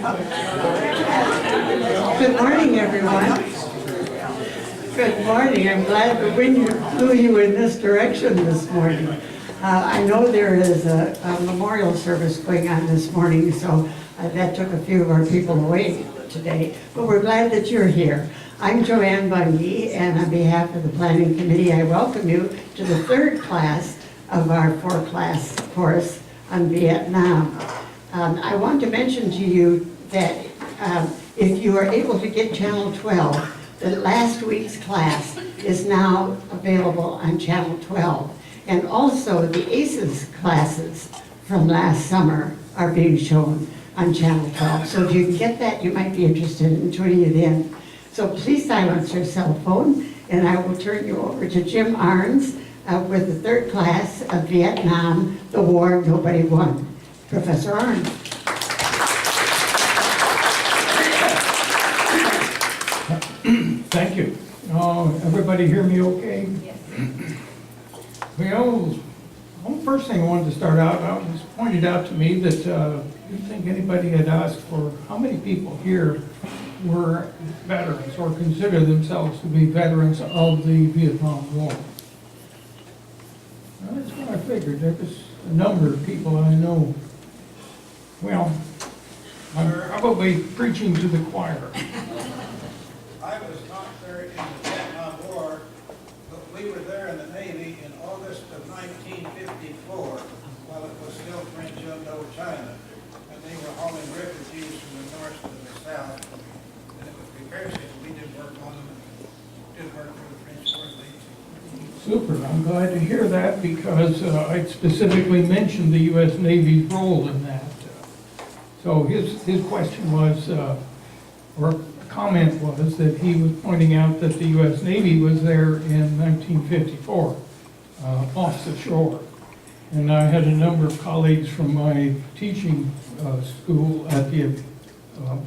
Good morning, everyone. Good morning. I'm glad the wind blew you in this direction this morning. I know there is a memorial service going on this morning, so that took a few of our people away today, but we're glad that you're here. I'm Joanne Bundy, and on behalf of the Planning Committee, I welcome you to the third class of our four-class course on Vietnam. I want to mention to you that if you are able to get Channel 12, the last week's class is now available on Channel 12. And also the ACES classes from last summer are being shown on Channel 12. So if you can get that, you might be interested in tuning it in. So please silence your cell phone, and I will turn you over to Jim Ahrens with the third class of Vietnam, the War Nobody Won. Professor Ahrens. Thank you. Everybody hear me okay? Yes. Well, the first thing I wanted to start out, it was pointed out to me that you think anybody had asked for how many people here were veterans or consider themselves to be veterans of the Vietnam War. Well, that's what I figured. There was a number of people I know. Well, I'm probably preaching to the choir. I was not there in the Vietnam War, but we were there in the Navy in August of 1954, while it was still French Indochina, and they were hauling refugees from the north to the south. And it was precursor, we did work on them, and did work for the French War Legion. Super, I'm glad to hear that because I specifically mentioned the U.S. Navy's role in that. So his question was, or comment was, that he was pointing out that the U.S. Navy was there in 1954, off the shore. And I had a number of colleagues from my teaching school at the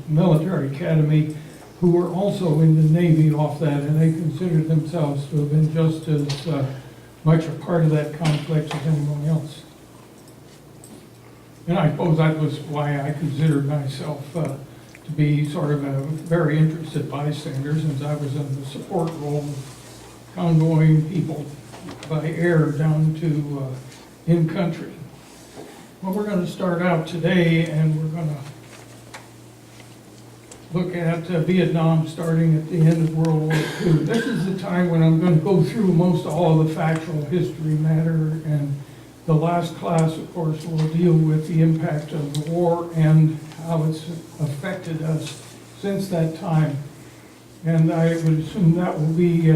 military academy who were also in the Navy off that, and they considered themselves to have been just as much a part of that conflict as anyone else. And I suppose that was why I considered myself to be sort of a very interested bystander, since I was in the support role of convoying people by air down to in-country. Well, we're going to start out today, and we're going to look at Vietnam starting at the end of World War II. This is the time when I'm going to go through most all of the factual history matter, and the last class, of course, will deal with the impact of the war and how it's affected us since that time. And I would assume that will be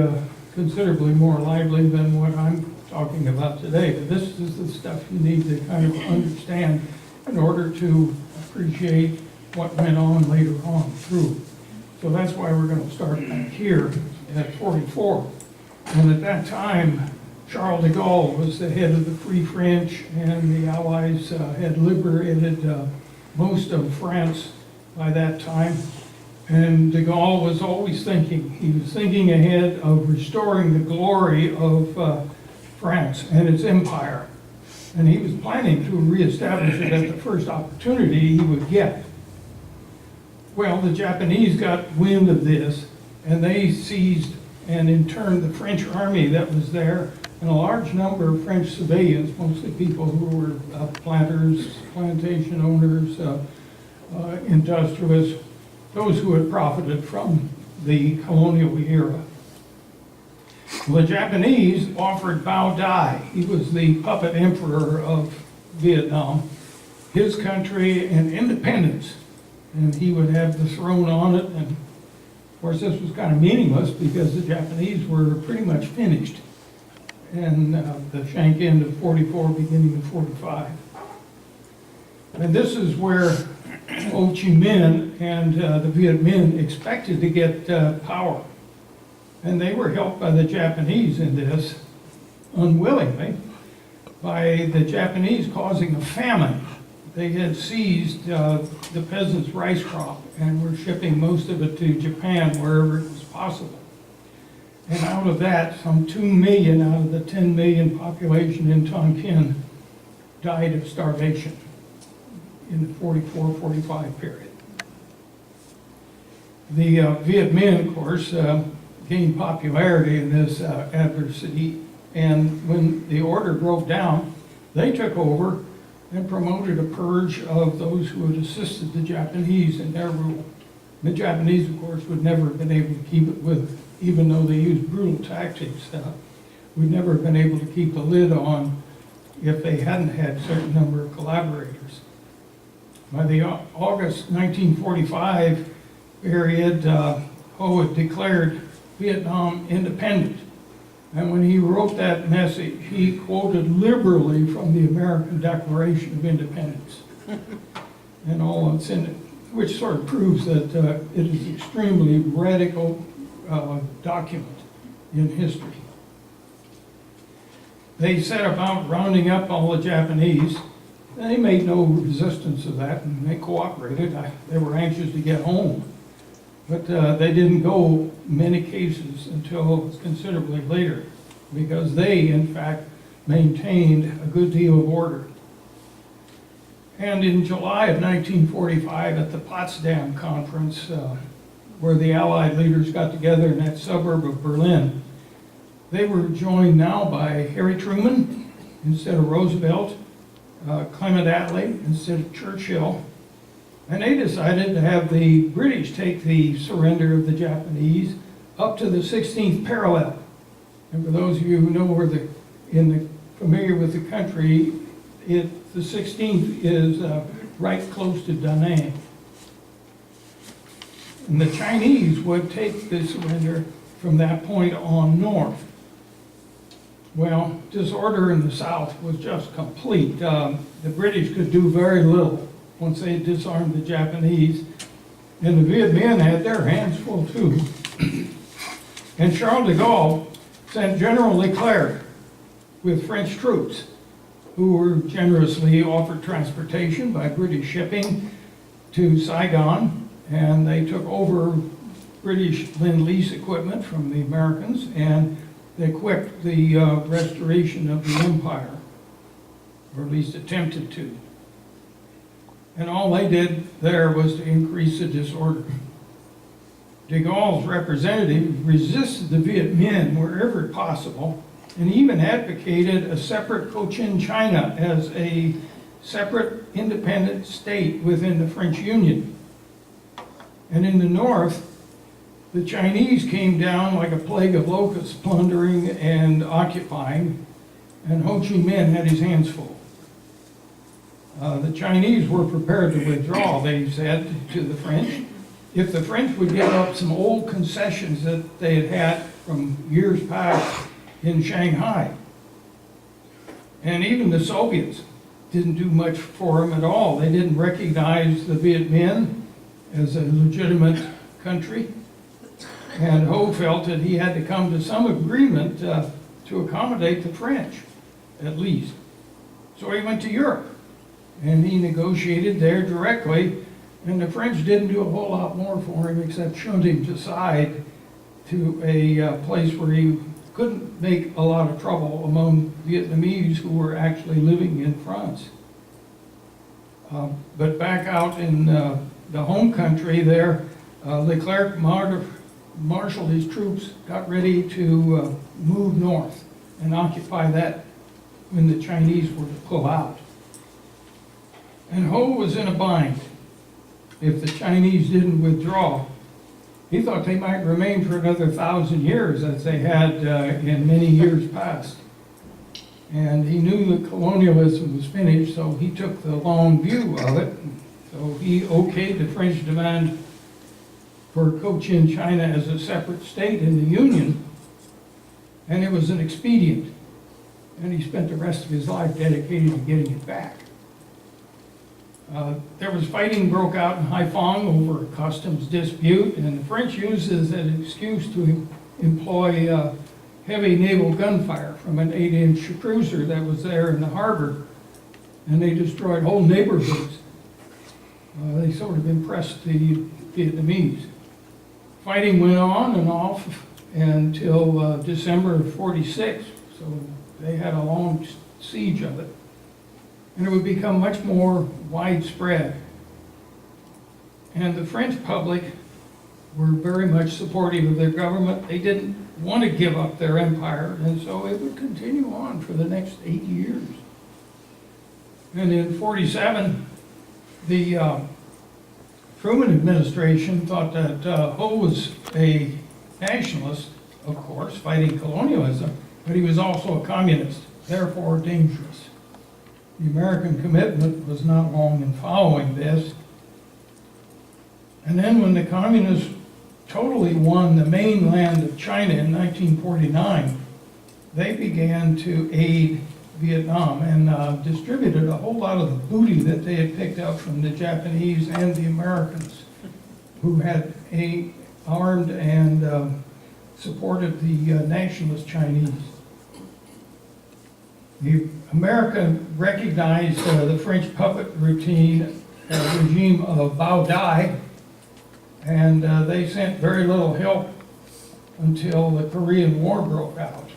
considerably more lively than what I'm talking about today. But this is the stuff you need to kind of understand in order to appreciate what went on later on through. So that's why we're going to start back here at 44. And at that time, Charles de Gaulle was the head of the Free French, and the Allies had liberated most of France by that time. And de Gaulle was always thinking, he was thinking ahead of restoring the glory of France and its empire. And he was planning to reestablish it at the first opportunity he would get. Well, the Japanese got wind of this, and they seized and interned the French army that was there, and a large number of French civilians, mostly people who were planters, plantation owners, industrialists, those who had profited from the colonial era. The Japanese offered Bao Dai, he was the puppet emperor of Vietnam, his country and independence, and he would have the throne on it. And of course this was kind of meaningless because the Japanese were pretty much finished. And the shank end of 44, beginning of 45. And this is where Ho Chi Minh and the Viet Minh expected to get power. And they were helped by the Japanese in this, unwillingly, by the Japanese causing a famine. They had seized the peasants' rice crop and were shipping most of it to Japan wherever it was possible. And out of that, some 2 million out of the 10 million population in Tonkin died of starvation in the 44-45 period. The Viet Minh, of course, gained popularity in this adversity, and when the order broke down, they took over and promoted a purge of those who had assisted the Japanese in their rule. The Japanese, of course, would never have been able to keep it with, even though they used brutal tactics, would never have been able to keep the lid on if they hadn't had a certain number of collaborators. By the August 1945 period, Ho had declared Vietnam independent. And when he wrote that message, he quoted liberally from the American Declaration of Independence and all that's in it, which sort of proves that it is an extremely radical document in history. They set about rounding up all the Japanese. They made no resistance of that, and they cooperated. They were anxious to get home. But they didn't go many cases until considerably later, because they, in fact, maintained a good deal of order. And in July of 1945, at the Potsdam Conference, where the Allied leaders got together in that suburb of Berlin, they were joined now by Harry Truman instead of Roosevelt, Clement Attlee instead of Churchill, and they decided to have the British take the surrender of the Japanese up to the 16th parallel. And for those of you who know where familiar with the country, the 16th is right close to Da Nang. And the Chinese would take the surrender from that point on north. Well, disorder in the south was just complete. The British could do very little once they disarmed the Japanese, and the Viet Minh had their hands full too. And Charles de Gaulle sent General Leclerc with French troops, who were generously offered transportation by British shipping to Saigon, and they took over British Lend-Lease equipment from the Americans, and they equipped the restoration of the empire, or at least attempted to. And all they did there was to increase the disorder. De Gaulle's representative resisted the Viet Minh wherever possible, and even advocated a separate Cochin China as a separate independent state within the French Union. And in the north, the Chinese came down like a plague of locusts, plundering and occupying, and Ho Chi Minh had his hands full. The Chinese were prepared to withdraw, they said to the French, if the French would give up some old concessions that they had had from years past in Shanghai. And even the Soviets didn't do much for them at all. They didn't recognize the Viet Minh as a legitimate country. And Ho felt that he had to come to some agreement to accommodate the French, at least. So he went to Europe, and he negotiated there directly, and the French didn't do a whole lot more for him except shunt him aside to a place where he couldn't make a lot of trouble among Vietnamese who were actually living in France. But back out in the home country there, Leclerc marshaled his troops, got ready to move north and occupy that when the Chinese were to pull out. And Ho was in a bind. If the Chinese didn't withdraw, he thought they might remain for another 1,000 years as they had in many years past. And he knew that colonialism was finished, so he took the long view of it. So he okayed the French demand for Cochin China as a separate state in the Union, and it was an expedient. And he spent the rest of his life dedicated to getting it back. There was fighting broke out in Haiphong over a customs dispute, and the French used it as an excuse to employ heavy naval gunfire from an 8-inch cruiser that was there in the harbor, and they destroyed whole neighborhoods. They sort of impressed the Vietnamese. Fighting went on and off until December of '46, so they had a long siege of it. And it would become much more widespread. And the French public were very much supportive of their government. They didn't want to give up their empire, and so it would continue on for the next 8 years. And in 47, the Truman administration thought that Ho was a nationalist, of course, fighting colonialism, but he was also a communist, therefore dangerous. The American commitment was not long in following this. And then when the communists totally won the mainland of China in 1949, they began to aid Vietnam and distributed a whole lot of the booty that they had picked up from the Japanese and the Americans, who had armed and supported the nationalist Chinese. The America recognized the French puppet regime of Bao Dai, and they sent very little help until the Korean War broke out.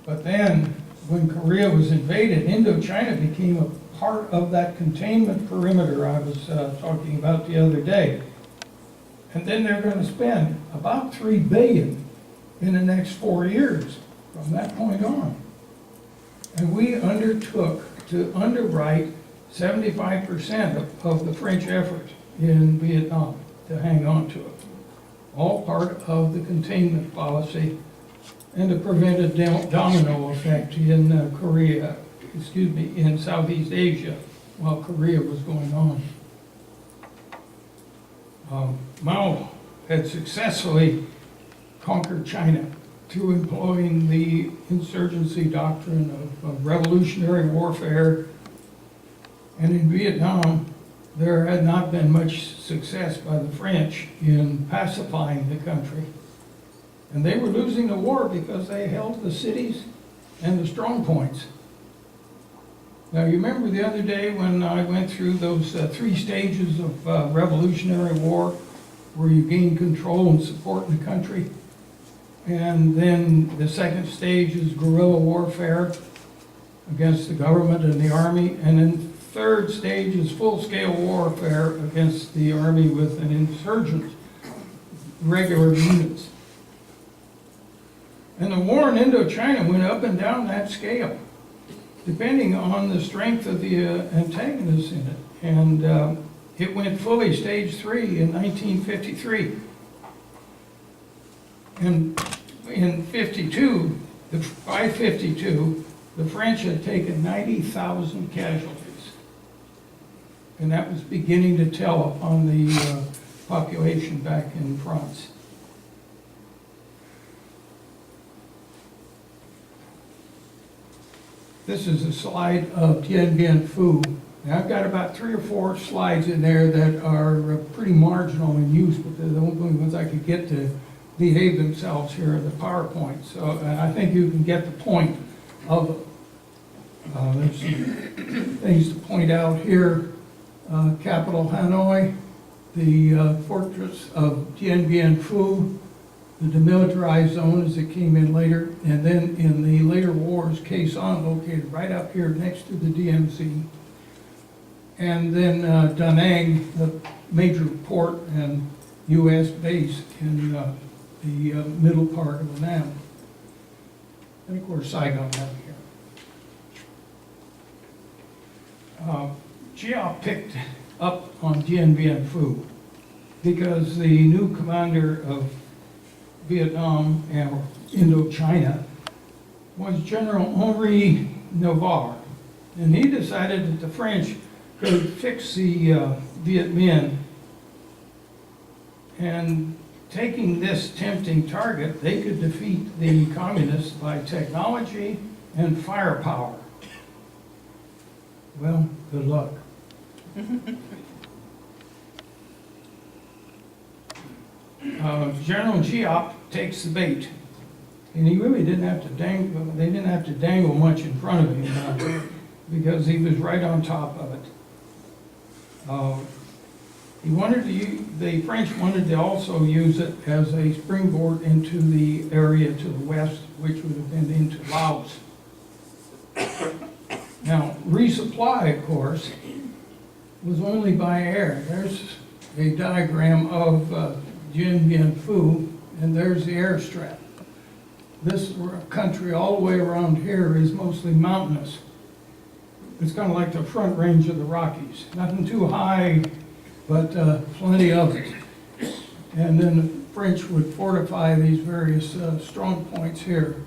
But then, when Korea was invaded, Indochina became a part of that containment perimeter I was talking about the other day. And then they're going to spend about $3 billion in the next 4 years from that point on. And we undertook to underwrite 75% of the French effort in Vietnam to hang on to it. All part of the containment policy and to prevent a domino effect in in Southeast Asia while Korea was going on. Mao had successfully conquered China through employing the insurgency doctrine of revolutionary warfare. And in Vietnam, there had not been much success by the French in pacifying the country. And they were losing the war because they held the cities and the strong points. Now, you remember the other day when I went through those 3 stages of revolutionary war, where you gain control and support in the country? And then the second stage is guerrilla warfare against the government and the army. And then third stage is full-scale warfare against the army with an insurgent, regular units. And the war in Indochina went up and down that scale, depending on the strength of the antagonists in it. And it went fully stage 3 in 1953. And in 52, by 52, the French had taken 90,000 casualties. And that was beginning to tell upon the population back in France. This is a slide of Dien Bien Phu. Now, I've got about 3 or 4 slides in there that are pretty marginal in use, but they're the only ones I could get to behave themselves here in the PowerPoint. So I think you can get the point of it. There's some things to point out here. Capital Hanoi, the fortress of Dien Bien Phu, the demilitarized zone as it came in later, and then in the later wars, Khe Sanh, located right up here next to the DMZ. And then Da Nang, the major port and U.S. base in the middle part of the Nam. And of course, Saigon down here. Chia picked up on Dien Bien Phu because the new commander of Vietnam and Indochina was General Henri Navarre. And he decided that the French could fix the Viet Minh, and taking this tempting target, they could defeat the communists by technology and firepower. Well, good luck. General Giap takes the bait, and he really didn't have to dangle. They didn't have to dangle much in front of him because he was right on top of it. He wanted to the French wanted to also use it as a springboard into the area to the west, which would have been into Laos. Now, resupply, of course, was only by air. There's a diagram of Dien Bien Phu, and there's the airstrip. This country all the way around here is mostly mountainous. It's kind of like the front range of the Rockies. Nothing too high, but plenty of it. And then the French would fortify these various strong points here.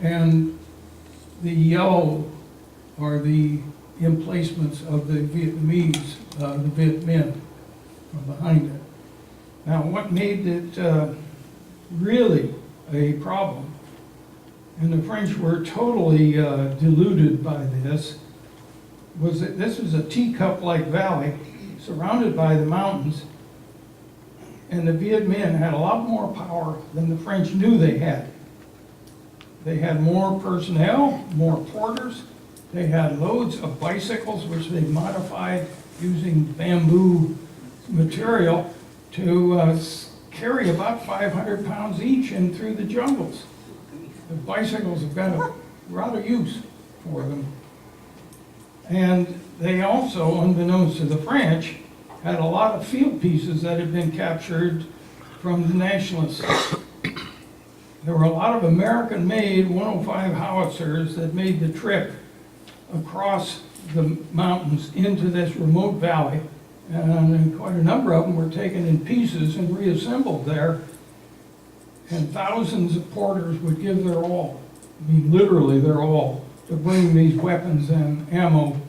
And the yellow are the emplacements of the Vietnamese, the Viet Minh from behind it. Now, what made it really a problem, and the French were totally deluded by this, was that this was a teacup-like valley surrounded by the mountains, and the Viet Minh had a lot more power than the French knew they had. They had more personnel, more porters. They had loads of bicycles, which they modified using bamboo material to carry about 500 pounds each in through the jungles. The bicycles have got a lot of use for them. And they also, unbeknownst to the French, had a lot of field pieces that had been captured from the nationalists. There were a lot of American-made 105 howitzers that made the trip across the mountains into this remote valley. And quite a number of them were taken in pieces and reassembled there. And thousands of porters would give their all, I mean literally their all, to bring these weapons and ammo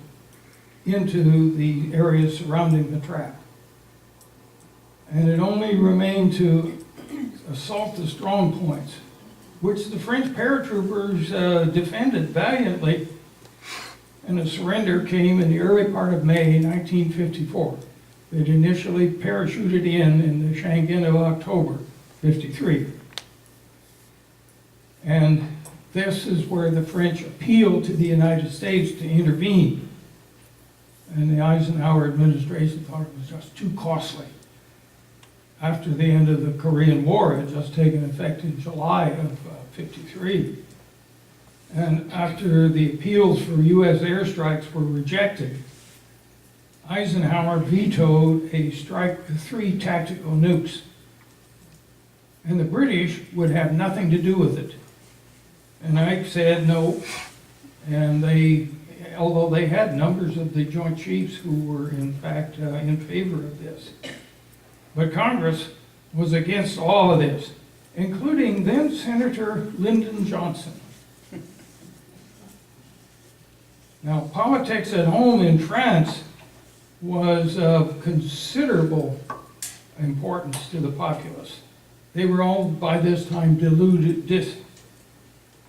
into the areas surrounding the trap. And it only remained to assault the strong points, which the French paratroopers defended valiantly, and a surrender came in the early part of May 1954. It initially parachuted in the Shangin of October 53. And this is where the French appealed to the United States to intervene. And the Eisenhower administration thought it was just too costly. After the end of the Korean War had just taken effect in July of 53. And after the appeals for U.S. airstrikes were rejected, Eisenhower vetoed a strike with 3 tactical nukes. And the British would have nothing to do with it. And Ike said no, and they, although they had numbers of the Joint Chiefs who were in fact in favor of this. But Congress was against all of this, including then Senator Lyndon Johnson. Now, politics at home in France was of considerable importance to the populace. They were all by this time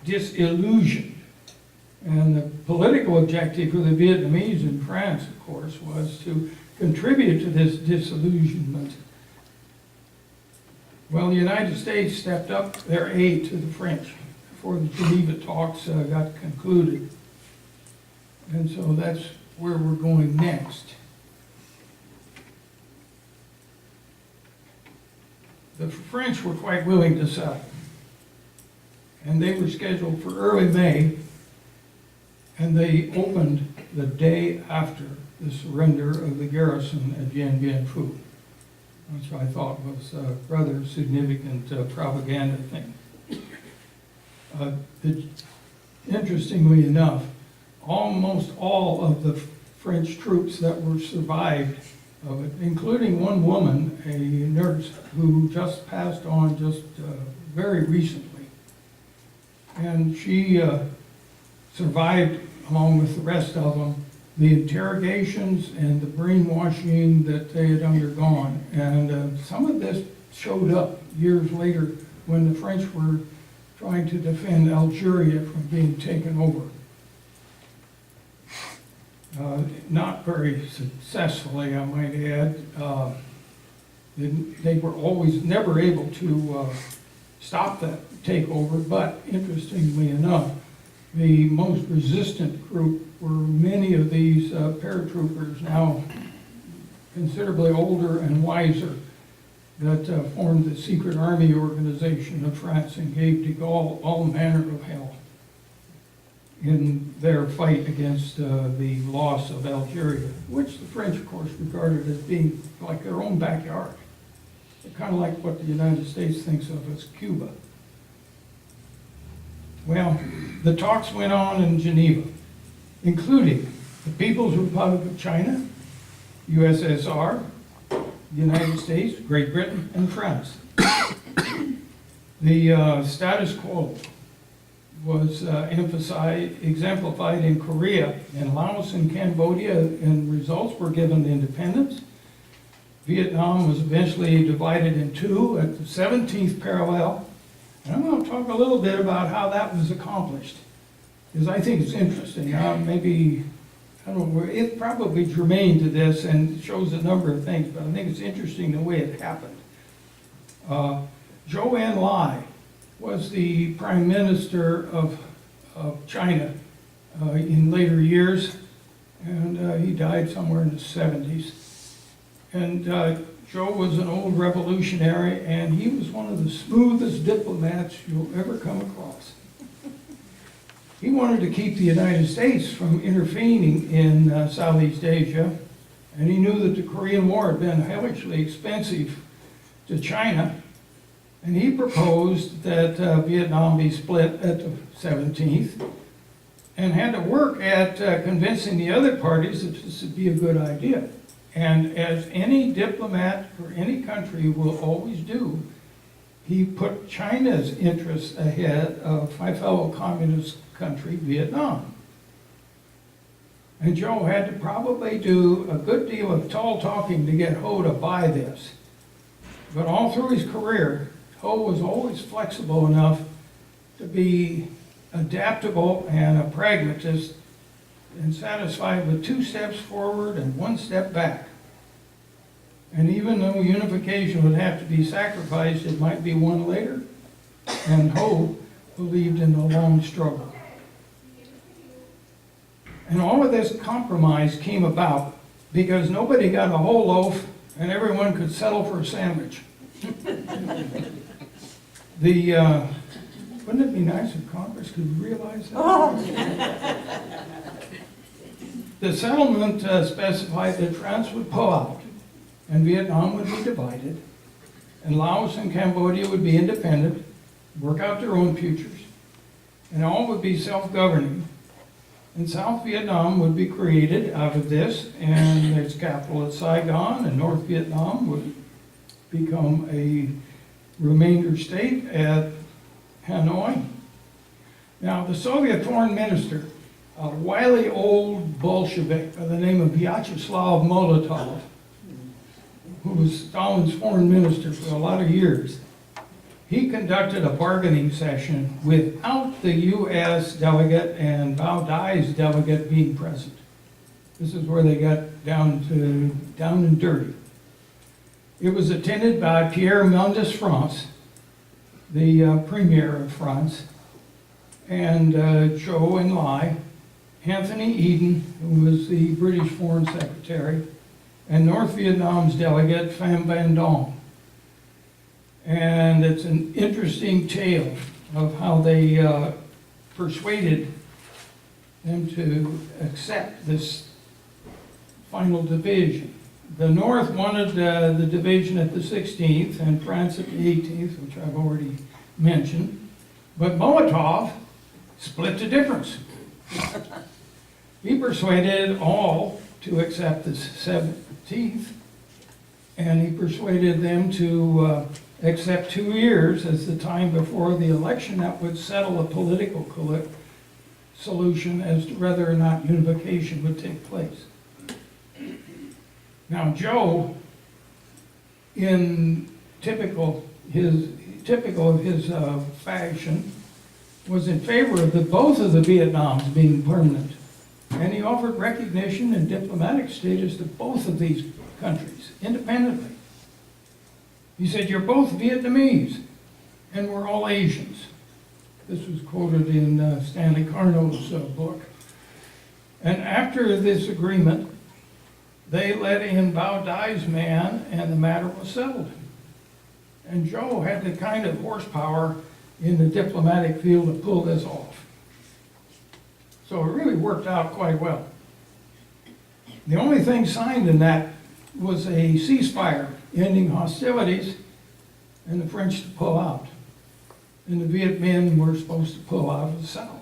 disillusioned. And the political objective for the Vietnamese in France, of course, was to contribute to this disillusionment. Well, the United States stepped up their aid to the French before the Geneva talks got concluded. And so that's where we're going next. The French were quite willing to settle. And they were scheduled for early May, and they opened the day after the surrender of the garrison at Dien Bien Phu, which I thought was a rather significant propaganda thing. Interestingly enough, almost all of the French troops that were survived of it, including one woman, a nurse, who just passed on just very recently. And she survived, along with the rest of them, the interrogations and the brainwashing that they had undergone. And some of this showed up years later when the French were trying to defend Algeria from being taken over. Not very successfully, I might add. They were always never able to stop that takeover, but interestingly enough, the most resistant group were many of these paratroopers, now considerably older and wiser, that formed the secret army organization of France and gave de Gaulle all manner of hell in their fight against the loss of Algeria, which the French, of course, regarded as being like their own backyard. kind of like what the United States thinks of as Cuba. Well, the talks went on in Geneva, including the People's Republic of China, USSR, the United States, Great Britain, and France. The status quo was exemplified in Korea, in Laos, and Cambodia, and results were given independence. Vietnam was eventually divided in two at the 17th parallel. And I'm going to talk a little bit about how that was accomplished, because I think it's interesting. Maybe, I don't know, it's probably germane to this and shows a number of things, but I think it's interesting the way it happened. Zhou Enlai was the prime minister of China in later years, and he died somewhere in the 70s. And Zhou was an old revolutionary, and he was one of the smoothest diplomats you'll ever come across. He wanted to keep the United States from intervening in Southeast Asia, and he knew that the Korean War had been hellishly expensive to China, and he proposed that Vietnam be split at the 17th, and had to work at convincing the other parties that this would be a good idea. And as any diplomat or any country will always do, he put China's interests ahead of my fellow communist country, Vietnam. And Joe had to probably do a good deal of tall talking to get Ho to buy this. But all through his career, Ho was always flexible enough to be adaptable and a pragmatist, and satisfied with 2 steps forward and 1 step back. And even though unification would have to be sacrificed, it might be won later. And Ho believed in the long struggle. And all of this compromise came about because nobody got a whole loaf and everyone could settle for a sandwich. Wouldn't it be nice if Congress could realize that? The settlement specified that France would pull out, and Vietnam would be divided, and Laos and Cambodia would be independent, work out their own futures, and all would be self-governing. And South Vietnam would be created out of this, and its capital at Saigon, and North Vietnam would become a remainder state at Hanoi. Now, the Soviet foreign minister, a wily old Bolshevik by the name of Vyacheslav Molotov, who was Stalin's foreign minister for a lot of years, he conducted a bargaining session without the U.S. delegate and Bao Dai's delegate being present. This is where they got down and dirty. It was attended by Pierre Mendès France, the premier of France, and Zhou Enlai, Anthony Eden, who was the British Foreign Secretary, and North Vietnam's delegate, Pham Van Dong. And it's an interesting tale of how they persuaded them to accept this final division. The North wanted the division at the 16th and France at the 18th, which I've already mentioned. But Molotov split the difference. He persuaded all to accept the 17th, and he persuaded them to accept 2 years as the time before the election that would settle a political solution as to whether or not unification would take place. Now, Joe, in typical of his fashion, was in favor of both of the Vietnams being permanent. And he offered recognition and diplomatic status to both of these countries independently. He said, "You're both Vietnamese, and we're all Asians." This was quoted in Stanley Carno's book. And after this agreement, they let in Bao Dai's man, and the matter was settled. And Joe had the kind of horsepower in the diplomatic field to pull this off. So it really worked out quite well. The only thing signed in that was a ceasefire ending hostilities and the French to pull out. And the Viet Minh were supposed to pull out of the South.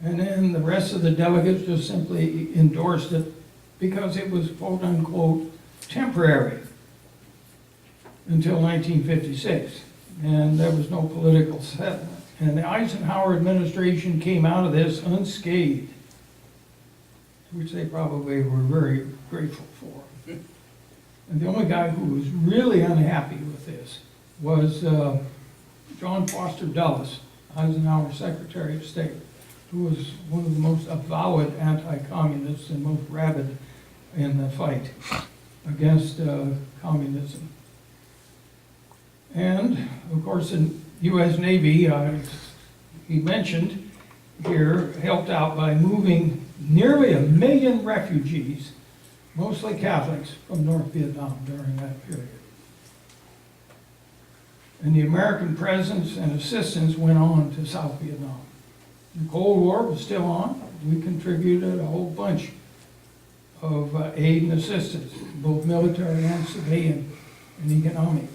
And then the rest of the delegates just simply endorsed it because it was quote unquote temporary until 1956. And there was no political settlement. And the Eisenhower administration came out of this unscathed, which they probably were very grateful for. And the only guy who was really unhappy with this was John Foster Dulles, Eisenhower's Secretary of State, who was one of the most avowed anti-communists and most rabid in the fight against communism. And, of course, the U.S. Navy, he mentioned here, helped out by moving nearly 1 million refugees, mostly Catholics, from North Vietnam during that period. And the American presence and assistance went on to South Vietnam. The Cold War was still on. We contributed a whole bunch of aid and assistance, both military and civilian and economic.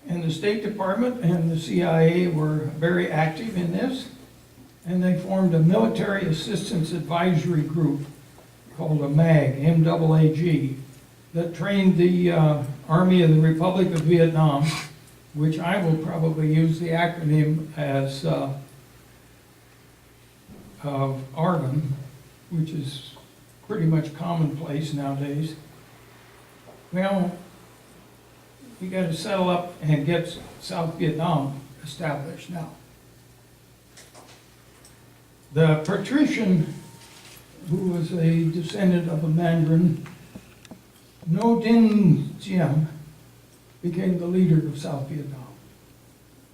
And the State Department and the CIA were very active in this, and they formed a military assistance advisory group called a MAG, M-A-A-G, that trained the Army of the Republic of Vietnam, which I will probably use the acronym as ARVN, which is pretty much commonplace nowadays. Well, we got to settle up and get South Vietnam established now. The patrician, who was a descendant of a Mandarin, No Dinh Diem, became the leader of South Vietnam.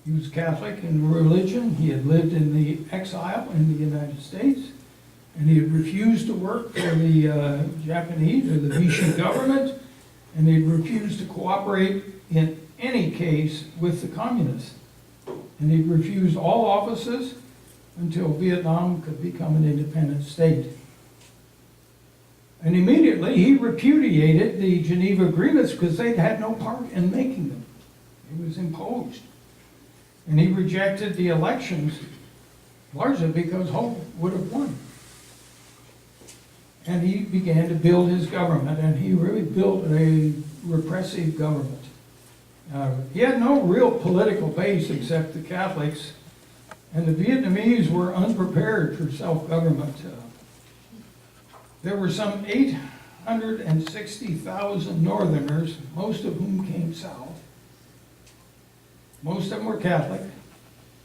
He was Catholic in religion. He had lived in the exile in the United States, and he had refused to work for the Japanese or the Vichy government, and he had refused to cooperate in any case with the communists. And he refused all offices until Vietnam could become an independent state. And immediately he repudiated the Geneva Agreements because they'd had no part in making them. It was imposed. And he rejected the elections largely because Ho would have won. And he began to build his government, and he really built a repressive government. He had no real political base except the Catholics, and the Vietnamese were unprepared for self-government. There were some 860,000 Northerners, most of whom came south. Most of them were Catholic.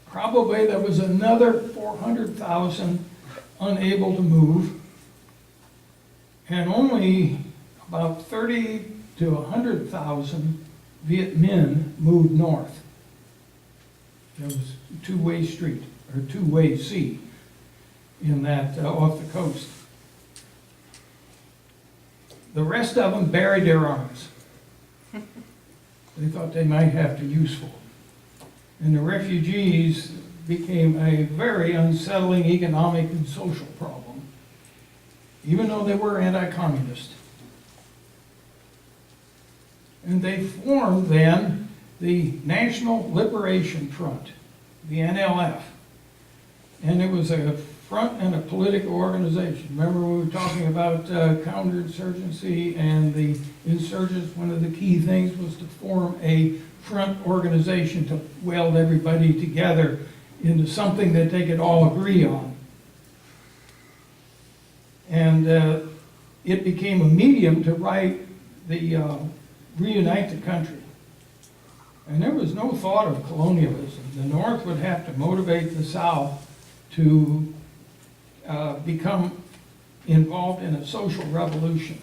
Probably there was another 400,000 unable to move, and only about 30 to 100,000 Viet Minh moved north. There was a two-way street, or two-way sea, in that off the coast. The rest of them buried their arms. They thought they might have to useful. And the refugees became a very unsettling economic and social problem, even though they were anti-communist. And they formed then the National Liberation Front, the NLF. And it was a front and a political organization. Remember we were talking about counterinsurgency and the insurgents? One of the key things was to form a front organization to weld everybody together into something that they could all agree on. And it became a medium to reunite the country. And there was no thought of colonialism. The North would have to motivate the South to become involved in a social revolution.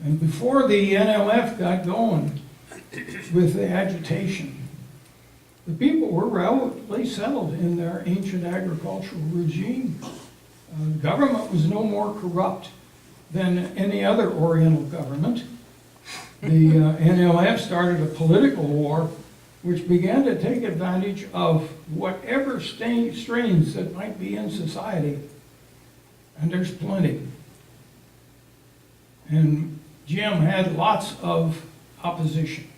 And before the NLF got going with the agitation, the people were relatively settled in their ancient agricultural regime. The government was no more corrupt than any other Oriental government. The NLF started a political war which began to take advantage of whatever strains that might be in society. And there's plenty. And Jim had lots of opposition.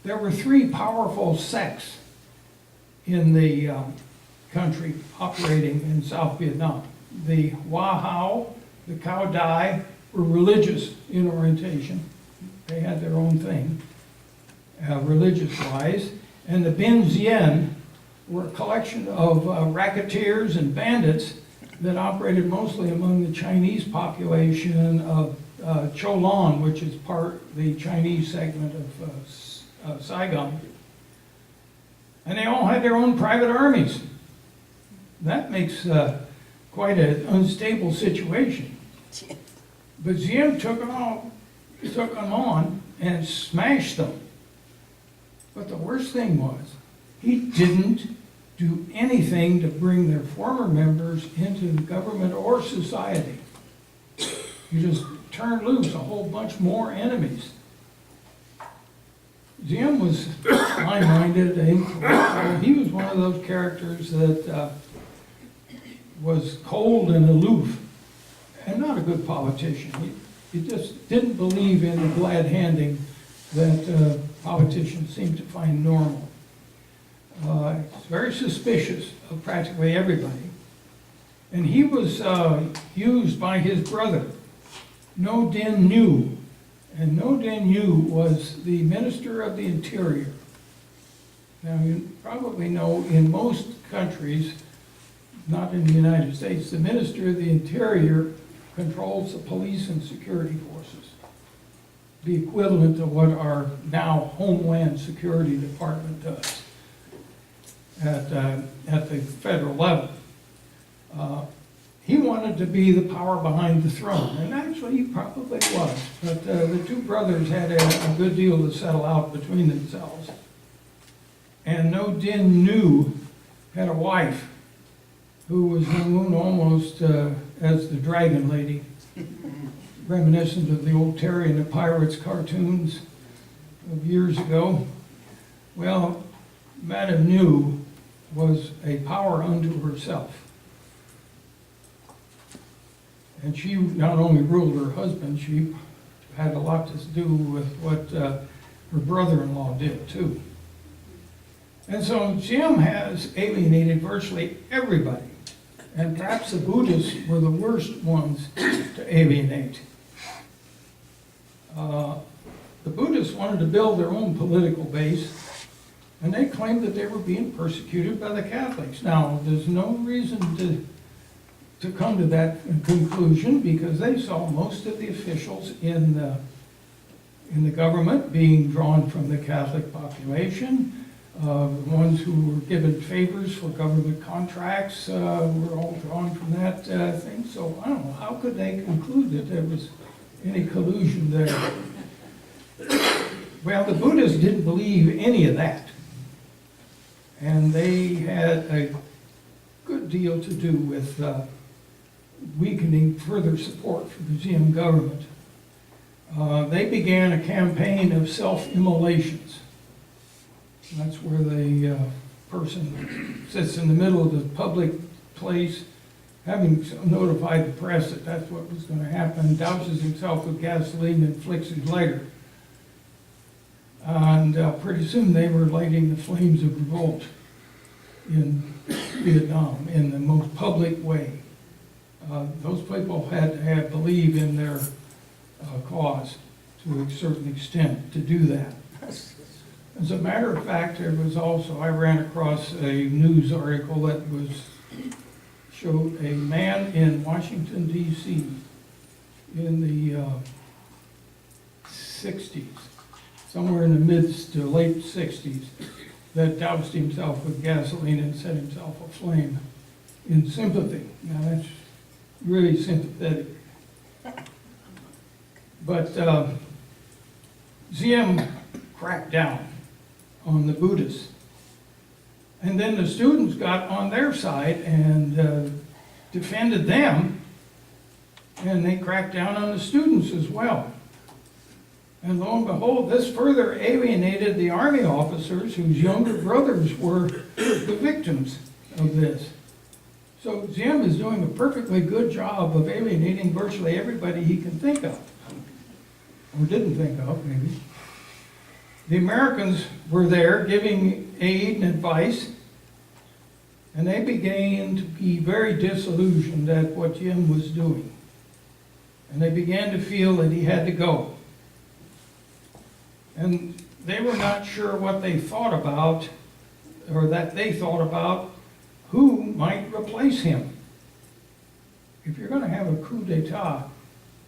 There were three powerful sects in the country operating in South Vietnam. The Hoa Hao, the Cao Dai were religious in orientation. They had their own thing, religious-wise. And the Bin Zien were a collection of racketeers and bandits that operated mostly among the Chinese population of Cholon, which is the Chinese segment of Saigon. And they all had their own private armies. That makes quite an unstable situation. But Diem took them on and smashed them. But the worst thing was, he didn't do anything to bring their former members into the government or society. He just turned loose a whole bunch more enemies. Diem was high-minded, incorrect. He was one of those characters that was cold and aloof, and not a good politician. He just didn't believe in the glad handing that politicians seem to find normal. He's very suspicious of practically everybody. And he was used by his brother, No Dinh Nhu. And No Dinh Nhu was the Minister of the Interior. Now, you probably know in most countries, not in the United States, the Minister of the Interior controls the police and security forces, the equivalent to what our now Homeland Security Department does at the federal level. He wanted to be the power behind the throne, and actually he probably was, but the two brothers had a good deal to settle out between themselves. And No Dinh Nhu had a wife who was known almost as the Dragon Lady, reminiscent of the old Terry and the Pirates cartoons of years ago. Well, Madame Nhu was a power unto herself. And she not only ruled her husband, she had a lot to do with what her brother-in-law did too. And so Jim has alienated virtually everybody. And perhaps the Buddhists were the worst ones to alienate. The Buddhists wanted to build their own political base, and they claimed that they were being persecuted by the Catholics. Now, there's no reason to come to that conclusion, because they saw most of the officials in the government being drawn from the Catholic population. The ones who were given favors for government contracts were all drawn from that thing. So I don't know, how could they conclude that there was any collusion there? Well, the Buddhists didn't believe any of that. And they had a good deal to do with weakening further support for the Diem government. They began a campaign of self-immolations. That's where the person sits in the middle of the public place, having notified the press that that's what was going to happen, douses himself with gasoline and flicks his lighter. And pretty soon they were lighting the flames of revolt in Vietnam in the most public way. Those people had to believe in their cause to a certain extent to do that. As a matter of fact, there was also, I ran across a news article that showed a man in Washington, D.C. in the 60s, somewhere in the mid to late 60s, that doused himself with gasoline and set himself aflame in sympathy. Now that's really sympathetic. But Diem cracked down on the Buddhists. And then the students got on their side and defended them, and they cracked down on the students as well. And lo and behold, this further alienated the army officers whose younger brothers were the victims of this. So Diem is doing a perfectly good job of alienating virtually everybody he can think of. or didn't think of maybe. The Americans were there giving aid and advice, and they began to be very disillusioned at what Jim was doing. And they began to feel that he had to go. And they were not sure what they thought about, or that they thought about who might replace him. If you're going to have a coup d'etat,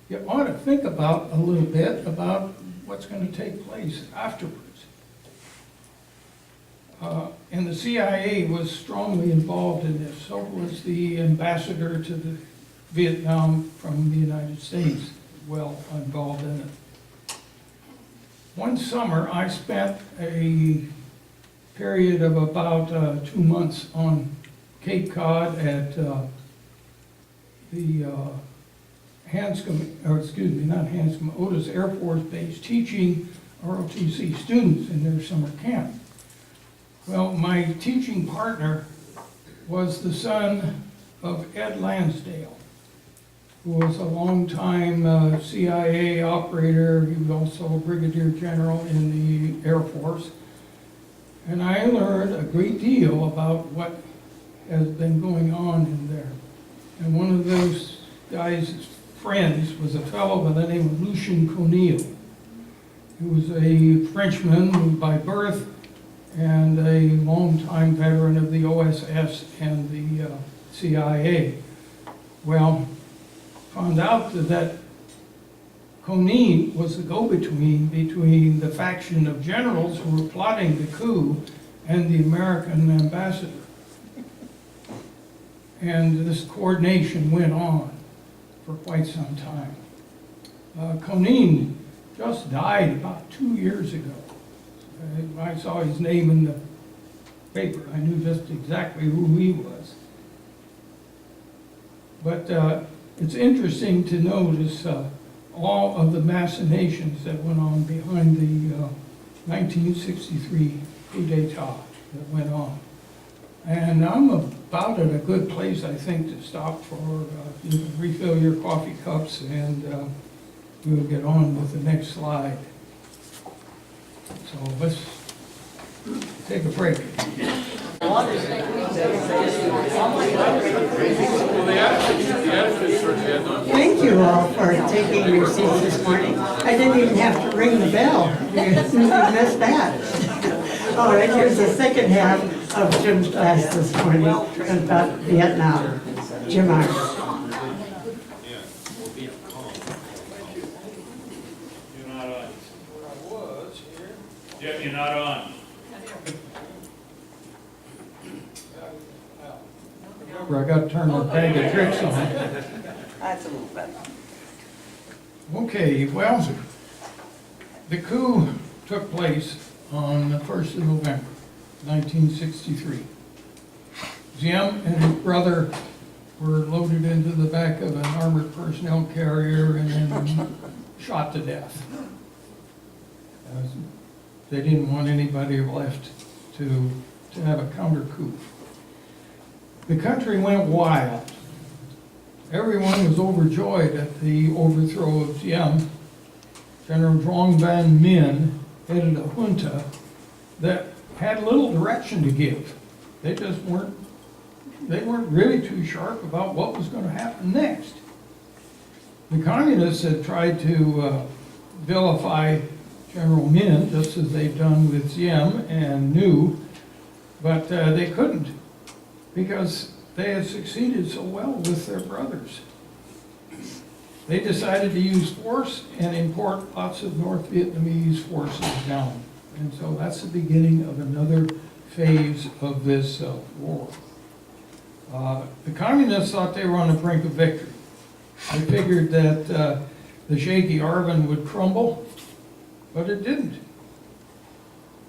you ought to think about a little bit about what's going to take place afterwards. And the CIA was strongly involved in this. So was the ambassador to Vietnam from the United States, well involved in it. One summer, I spent a period of about 2 months on Cape Cod at the Otis Air Force Base, teaching ROTC students in their summer camp. Well, my teaching partner was the son of Ed Lansdale, who was a longtime CIA operator. He was also a brigadier general in the Air Force. And I learned a great deal about what has been going on in there. And one of those guys' friends was a fellow by the name of Lucien Conille. He was a Frenchman by birth and a longtime veteran of the OSS and the CIA. Well, found out that Conille was the go-between between the faction of generals who were plotting the coup and the American ambassador. And this coordination went on for quite some time. Conille just died about 2 years ago. I saw his name in the paper. I knew just exactly who he was. But it's interesting to notice all of the machinations that went on behind the 1963 coup d'etat that went on. And I'm about at a good place, I think, to stop for, you can refill your coffee cups, and we'll get on with the next slide. So let's take a break. Thank you all for taking your seats this morning. I didn't even have to ring the bell. You missed that. All right, here's the second half of Jim's class this morning about Vietnam. Jim Ahrens. You're not on. Jim, you're not on. Remember, I got to turn the bag of tricks on. That's a little better. Okay, well, the coup took place on the 1st of November, 1963. Jim and his brother were loaded into the back of an armored personnel carrier and then shot to death. They didn't want anybody left to have a counter coup. The country went wild. Everyone was overjoyed at the overthrow of Diem. General Dong Van Minh headed a junta that had little direction to give. They just weren't really too sharp about what was going to happen next. The communists had tried to vilify General Minh, just as they'd done with Diem and New, but they couldn't, because they had succeeded so well with their brothers. They decided to use force and import lots of North Vietnamese forces down. And so that's the beginning of another phase of this war. The communists thought they were on the brink of victory. They figured that the shaky Arvin would crumble, but it didn't.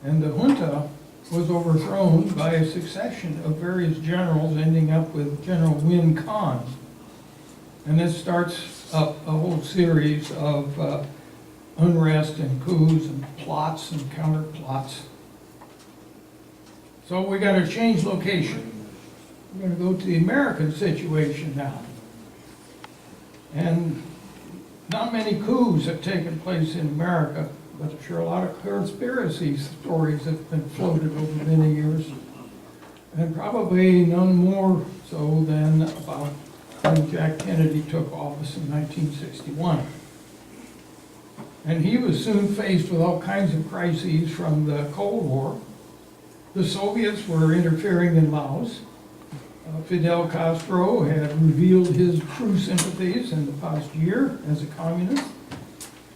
And the junta was overthrown by a succession of various generals, ending up with General Win Khan. And this starts up a whole series of unrest and coups and plots and counterplots. So we got to change location. We're going to go to the American situation now. And not many coups have taken place in America, but I'm sure a lot of conspiracy stories have been floated over many years. And probably none more so than about when Jack Kennedy took office in 1961. And he was soon faced with all kinds of crises from the Cold War. The Soviets were interfering in Laos. Fidel Castro had revealed his true sympathies in the past year as a communist.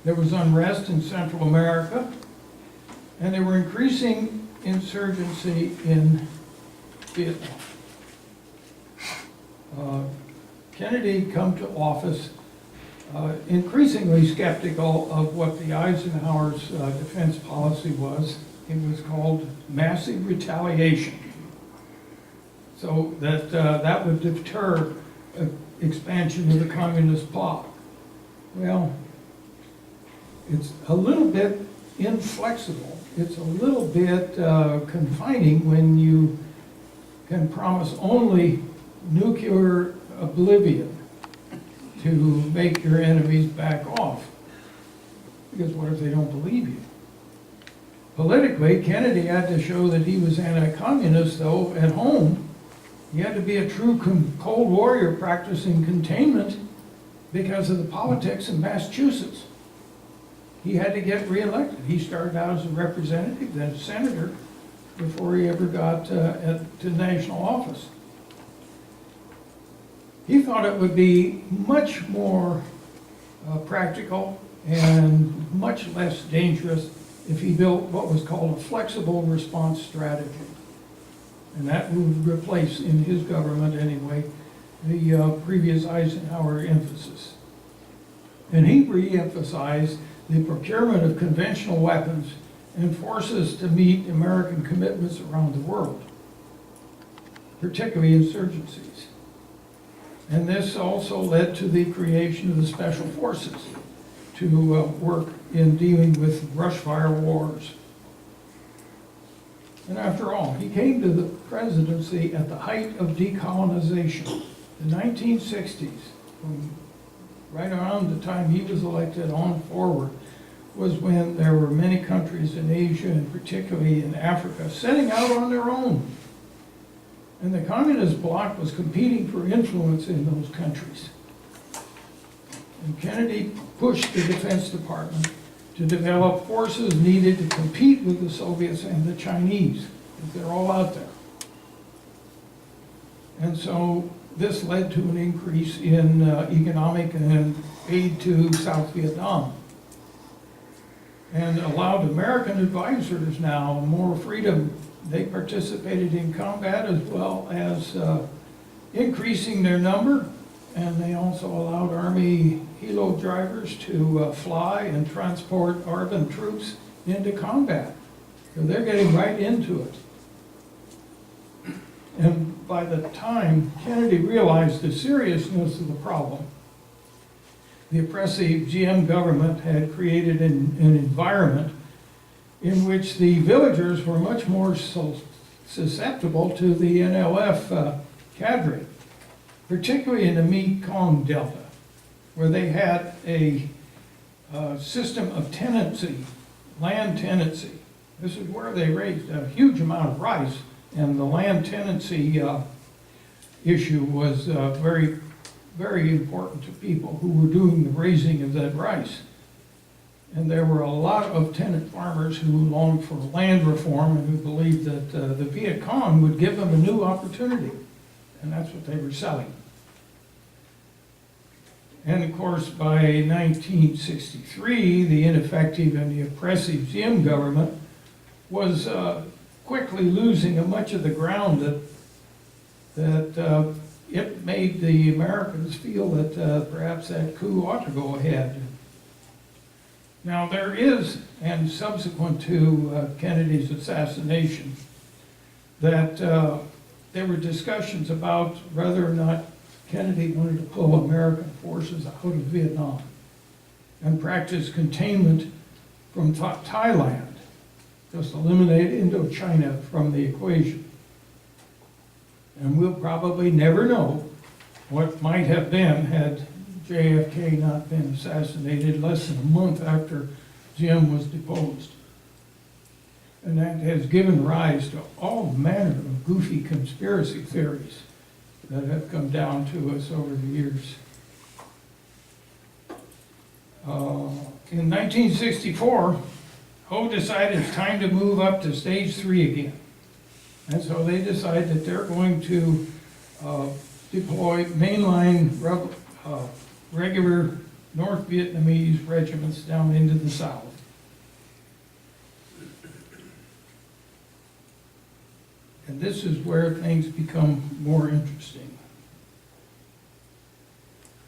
There was unrest in Central America, and there were increasing insurgency in Vietnam. Kennedy come to office increasingly skeptical of what the Eisenhower's defense policy was. It was called massive retaliation, so that that would deter expansion of the communist bloc. Well, it's a little bit inflexible. It's a little bit confining when you can promise only nuclear oblivion to make your enemies back off. Because what if they don't believe you? Politically, Kennedy had to show that he was anti-communist, though at home, he had to be a true Cold Warrior practicing containment because of the politics in Massachusetts. He had to get reelected. He started out as a representative, then a senator, before he ever got to national office. He thought it would be much more practical and much less dangerous if he built what was called a flexible response strategy. And that would replace, in his government anyway, the previous Eisenhower emphasis. And he re-emphasized the procurement of conventional weapons and forces to meet American commitments around the world, particularly insurgencies. And this also led to the creation of the special forces to work in dealing with brushfire wars. And after all, he came to the presidency at the height of decolonization. The 1960s, from right around the time he was elected on forward, was when there were many countries in Asia, and particularly in Africa, setting out on their own. And the communist bloc was competing for influence in those countries. And Kennedy pushed the Defense Department to develop forces needed to compete with the Soviets and the Chinese, because they're all out there. And so this led to an increase in economic and aid to South Vietnam, and allowed American advisors now more freedom. They participated in combat as well as increasing their number, and they also allowed Army helo drivers to fly and transport urban troops into combat. So they're getting right into it. And by the time Kennedy realized the seriousness of the problem, the oppressive GM government had created an environment in which the villagers were much more susceptible to the NLF cadre, particularly in the Mekong Delta, where they had a system of tenancy, land tenancy. This is where they raised a huge amount of rice, and the land tenancy issue was very, very important to people who were doing the raising of that rice. And there were a lot of tenant farmers who longed for land reform and who believed that the Viet Cong would give them a new opportunity. And that's what they were selling. And of course, by 1963, the ineffective and the oppressive Diem government was quickly losing much of the ground that it made the Americans feel that perhaps that coup ought to go ahead. Now there is, and subsequent to Kennedy's assassination, that there were discussions about whether or not Kennedy wanted to pull American forces out of Vietnam and practice containment from Thailand, just eliminate Indochina from the equation. And we'll probably never know what might have been had JFK not been assassinated less than a month after Jim was deposed. And that has given rise to all manner of goofy conspiracy theories that have come down to us over the years. In 1964, Ho decided it's time to move up to stage 3 again. And so they decide that they're going to deploy mainline regular North Vietnamese regiments down into the south. And this is where things become more interesting.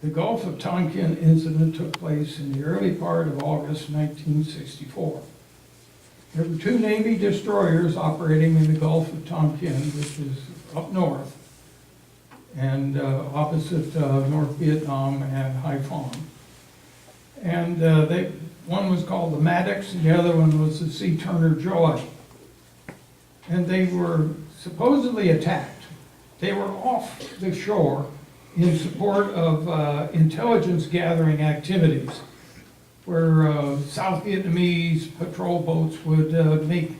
The Gulf of Tonkin incident took place in the early part of August 1964. There were 2 Navy destroyers operating in the Gulf of Tonkin, which is up north, and opposite North Vietnam and Haiphong. And one was called the Maddox, and the other one was the Sea Turner Joy. And they were supposedly attacked. They were off the shore in support of intelligence gathering activities, where South Vietnamese patrol boats would make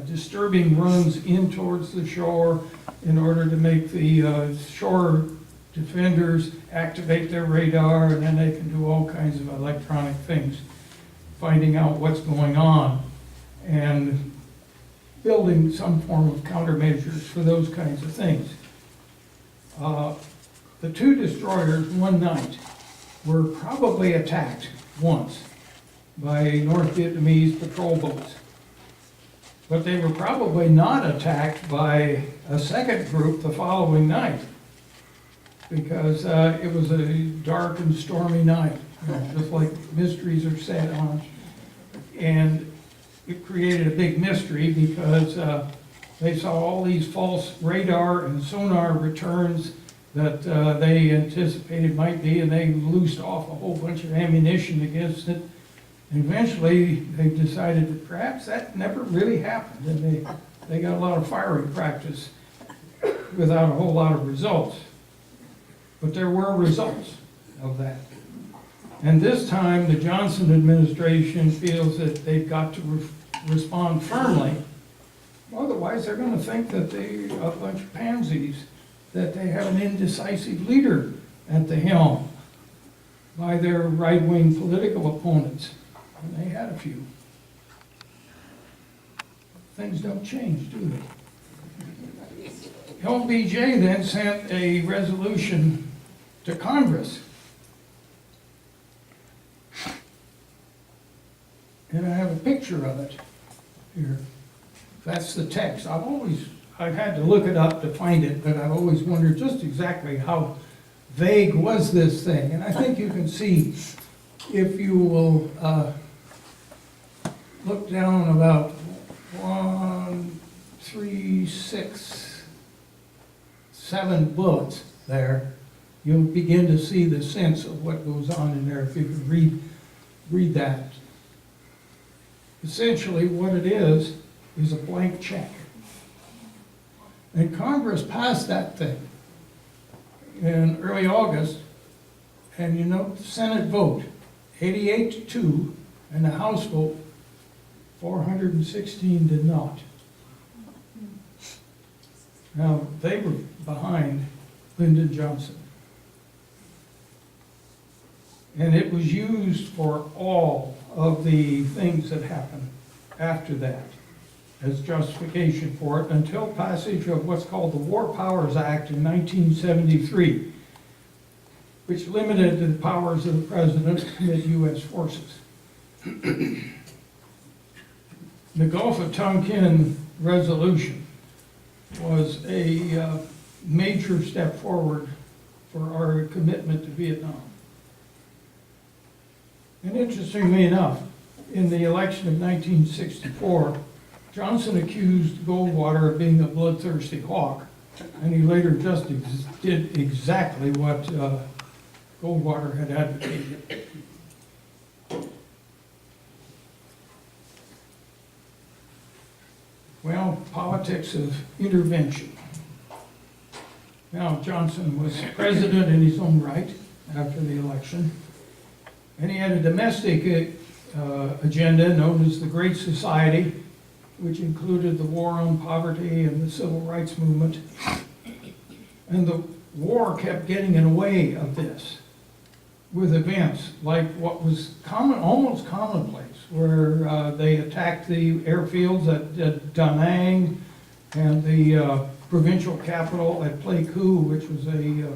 disturbing runs in towards the shore in order to make the shore defenders activate their radar, and then they can do all kinds of electronic things, finding out what's going on, and building some form of countermeasures for those kinds of things. The 2 destroyers one night were probably attacked once by North Vietnamese patrol boats. But they were probably not attacked by a second group the following night, because it was a dark and stormy night, just like mysteries are set on. And it created a big mystery because they saw all these false radar and sonar returns that they anticipated might be, and they loosed off a whole bunch of ammunition against it. And eventually, they decided that perhaps that never really happened, and they got a lot of firing practice without a whole lot of results. But there were results of that. And this time, the Johnson administration feels that they've got to respond firmly. Otherwise, they're going to think that they're a bunch of pansies, that they have an indecisive leader at the helm by their right-wing political opponents. And they had a few. Things don't change, do they? LBJ then sent a resolution to Congress. And I have a picture of it here. That's the text. I've had to look it up to find it, but I've always wondered just exactly how vague was this thing. And I think you can see, if you will look down about 1, 3, 6, 7 bullets there, you'll begin to see the sense of what goes on in there if you can read that. Essentially, what it is a blank check. And Congress passed that thing in early August, and you note the Senate vote, 88-2, and the House vote, 416 did not. Now, they were behind Lyndon Johnson. And it was used for all of the things that happened after that as justification for it, until passage of what's called the War Powers Act in 1973, which limited the powers of the president to commit U.S. forces. The Gulf of Tonkin resolution was a major step forward for our commitment to Vietnam. And interestingly enough, in the election of 1964, Johnson accused Goldwater of being a bloodthirsty hawk, and he later just did exactly what Goldwater had advocated. Well, politics of intervention. Now, Johnson was president in his own right, after the election. And he had a domestic agenda known as the Great Society, which included the war on poverty and the civil rights movement. And the war kept getting in the way of this with events like what was common, almost commonplace, where they attacked the airfields at Da Nang and the provincial capital at Pleiku, which was a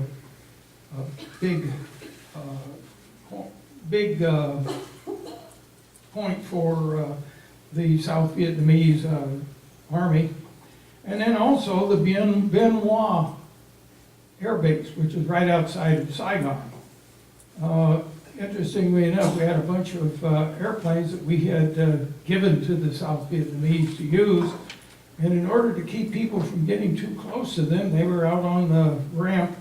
big point for the South Vietnamese army. And then also the Bien Hoa Air Base, which is right outside of Saigon. Interestingly enough, we had a bunch of airplanes that we had given to the South Vietnamese to use. And in order to keep people from getting too close to them, they were out on the ramp,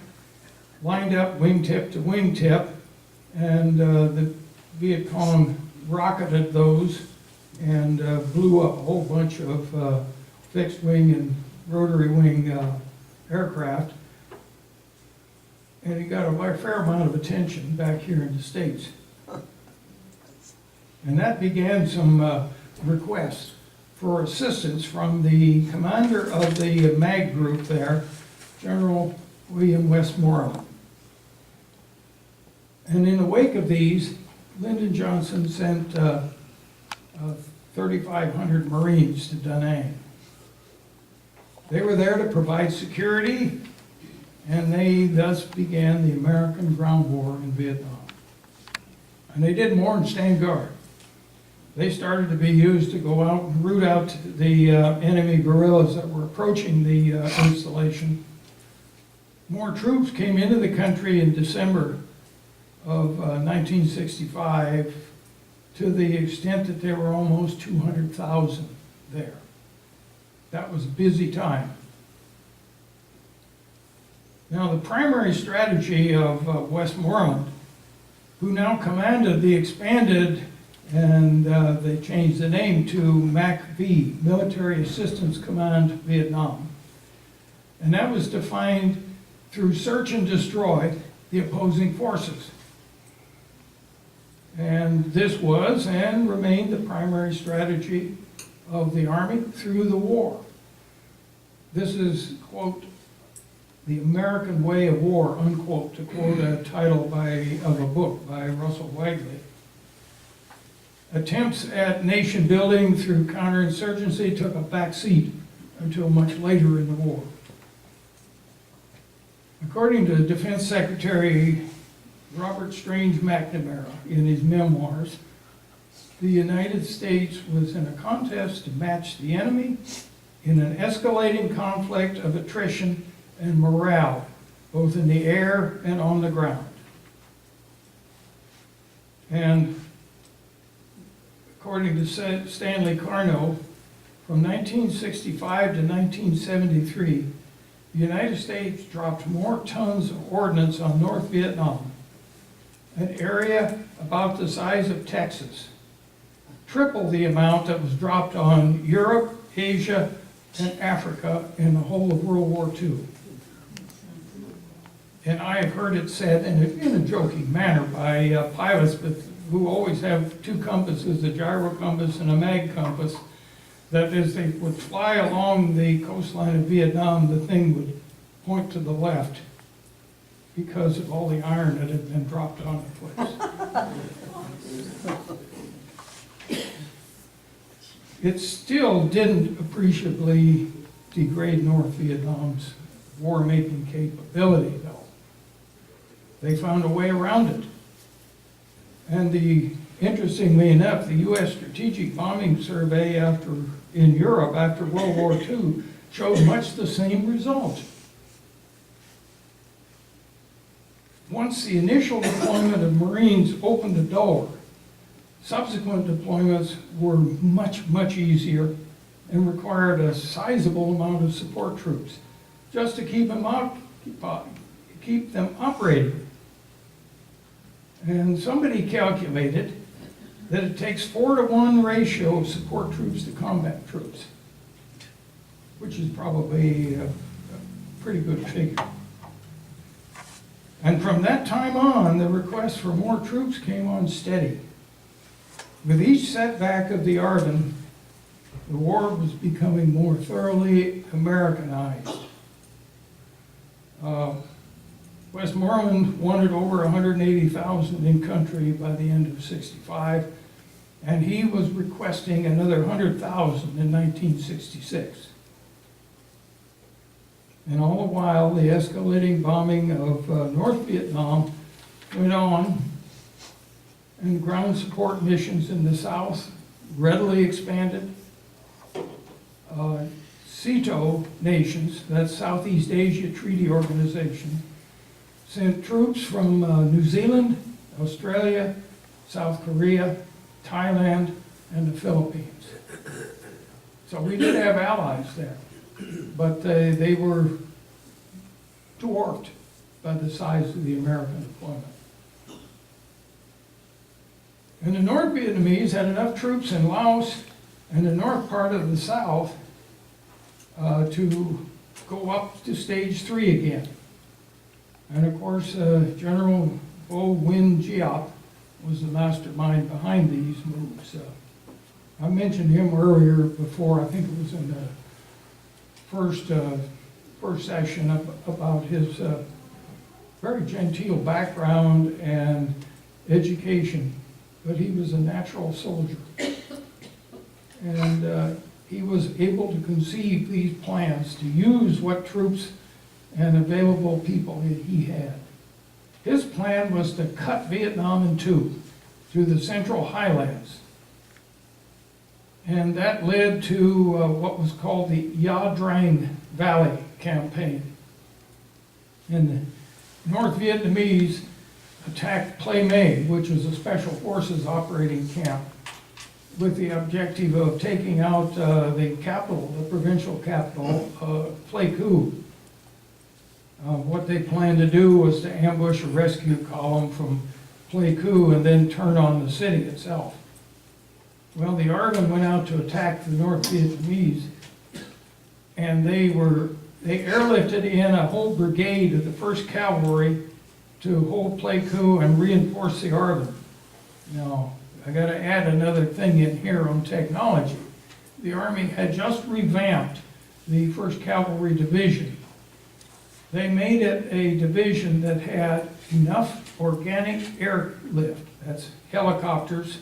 lined up wingtip to wingtip, and the Viet Cong rocketed those and blew up a whole bunch of fixed wing and rotary wing aircraft. And he got a fair amount of attention back here in the States. And that began some requests for assistance from the commander of the MAG group there, General William Westmoreland. And in the wake of these, Lyndon Johnson sent 3,500 Marines to Da Nang. They were there to provide security, and they thus began the American ground war in Vietnam. And they did more than stand guard. They started to be used to go out and root out the enemy guerrillas that were approaching the installation. More troops came into the country in December of 1965 to the extent that there were almost 200,000 there. That was a busy time. Now, the primary strategy of Westmoreland, who now commanded the expanded, and they changed the name to MAC-V, Military Assistance Command Vietnam. And that was defined through search and destroy the opposing forces. And this was and remained the primary strategy of the Army through the war. This is, quote, the American way of war, unquote, to quote a title of a book by Russell Wagley. Attempts at nation building through counterinsurgency took a back seat until much later in the war. According to Defense Secretary Robert Strange McNamara in his memoirs, the United States was in a contest to match the enemy in an escalating conflict of attrition and morale, both in the air and on the ground. And according to Stanley Carno, from 1965 to 1973, the United States dropped more tons of ordnance on North Vietnam, an area about the size of Texas, triple the amount that was dropped on Europe, Asia, and Africa in the whole of World War II. And I have heard it said, in a joking manner, by pilots who always have two compasses, a gyro compass and a mag compass, that as they would fly along the coastline of Vietnam, the thing would point to the left because of all the iron that had been dropped on the place. It still didn't appreciably degrade North Vietnam's war-making capability, though. They found a way around it. And interestingly enough, the U.S. Strategic Bombing Survey in Europe after World War II showed much the same result. Once the initial deployment of Marines opened the door, subsequent deployments were much, much easier and required a sizable amount of support troops just to keep them operating. And somebody calculated that it takes 4-to-1 ratio of support troops to combat troops, which is probably a pretty good figure. And from that time on, the request for more troops came on steady. With each setback of the Argonne, the war was becoming more thoroughly Americanized. Westmoreland wanted over 180,000 in country by the end of '65, and he was requesting another 100,000 in 1966. And all the while, the escalating bombing of North Vietnam went on, and ground support missions in the South readily expanded. SEATO nations, that's Southeast Asia Treaty Organization, sent troops from New Zealand, Australia, South Korea, Thailand, and the Philippines. So we did have allies there, but they were dwarfed by the size of the American deployment. And the North Vietnamese had enough troops in Laos and the north part of the South to go up to stage 3 again. And of course, General Vo Nguyen Giap was the mastermind behind these moves. I mentioned him earlier before, I think it was in the first session, about his very genteel background and education, but he was a natural soldier. And he was able to conceive these plans to use what troops and available people that he had. His plan was to cut Vietnam in two through the Central Highlands. And that led to what was called the Ya Drang Valley Campaign. And the North Vietnamese attacked Plei Mai, which was a special forces operating camp, with the objective of taking out the capital, the provincial capital, Pleiku. What they planned to do was to ambush a rescue column from Pleiku and then turn on the city itself. Well, the Argonne went out to attack the North Vietnamese, and they airlifted in a whole brigade of the 1st Cavalry to hold Pleiku and reinforce the Argonne. Now, I got to add another thing in here on technology. The Army had just revamped the 1st Cavalry Division. They made it a division that had enough organic airlift, that's helicopters,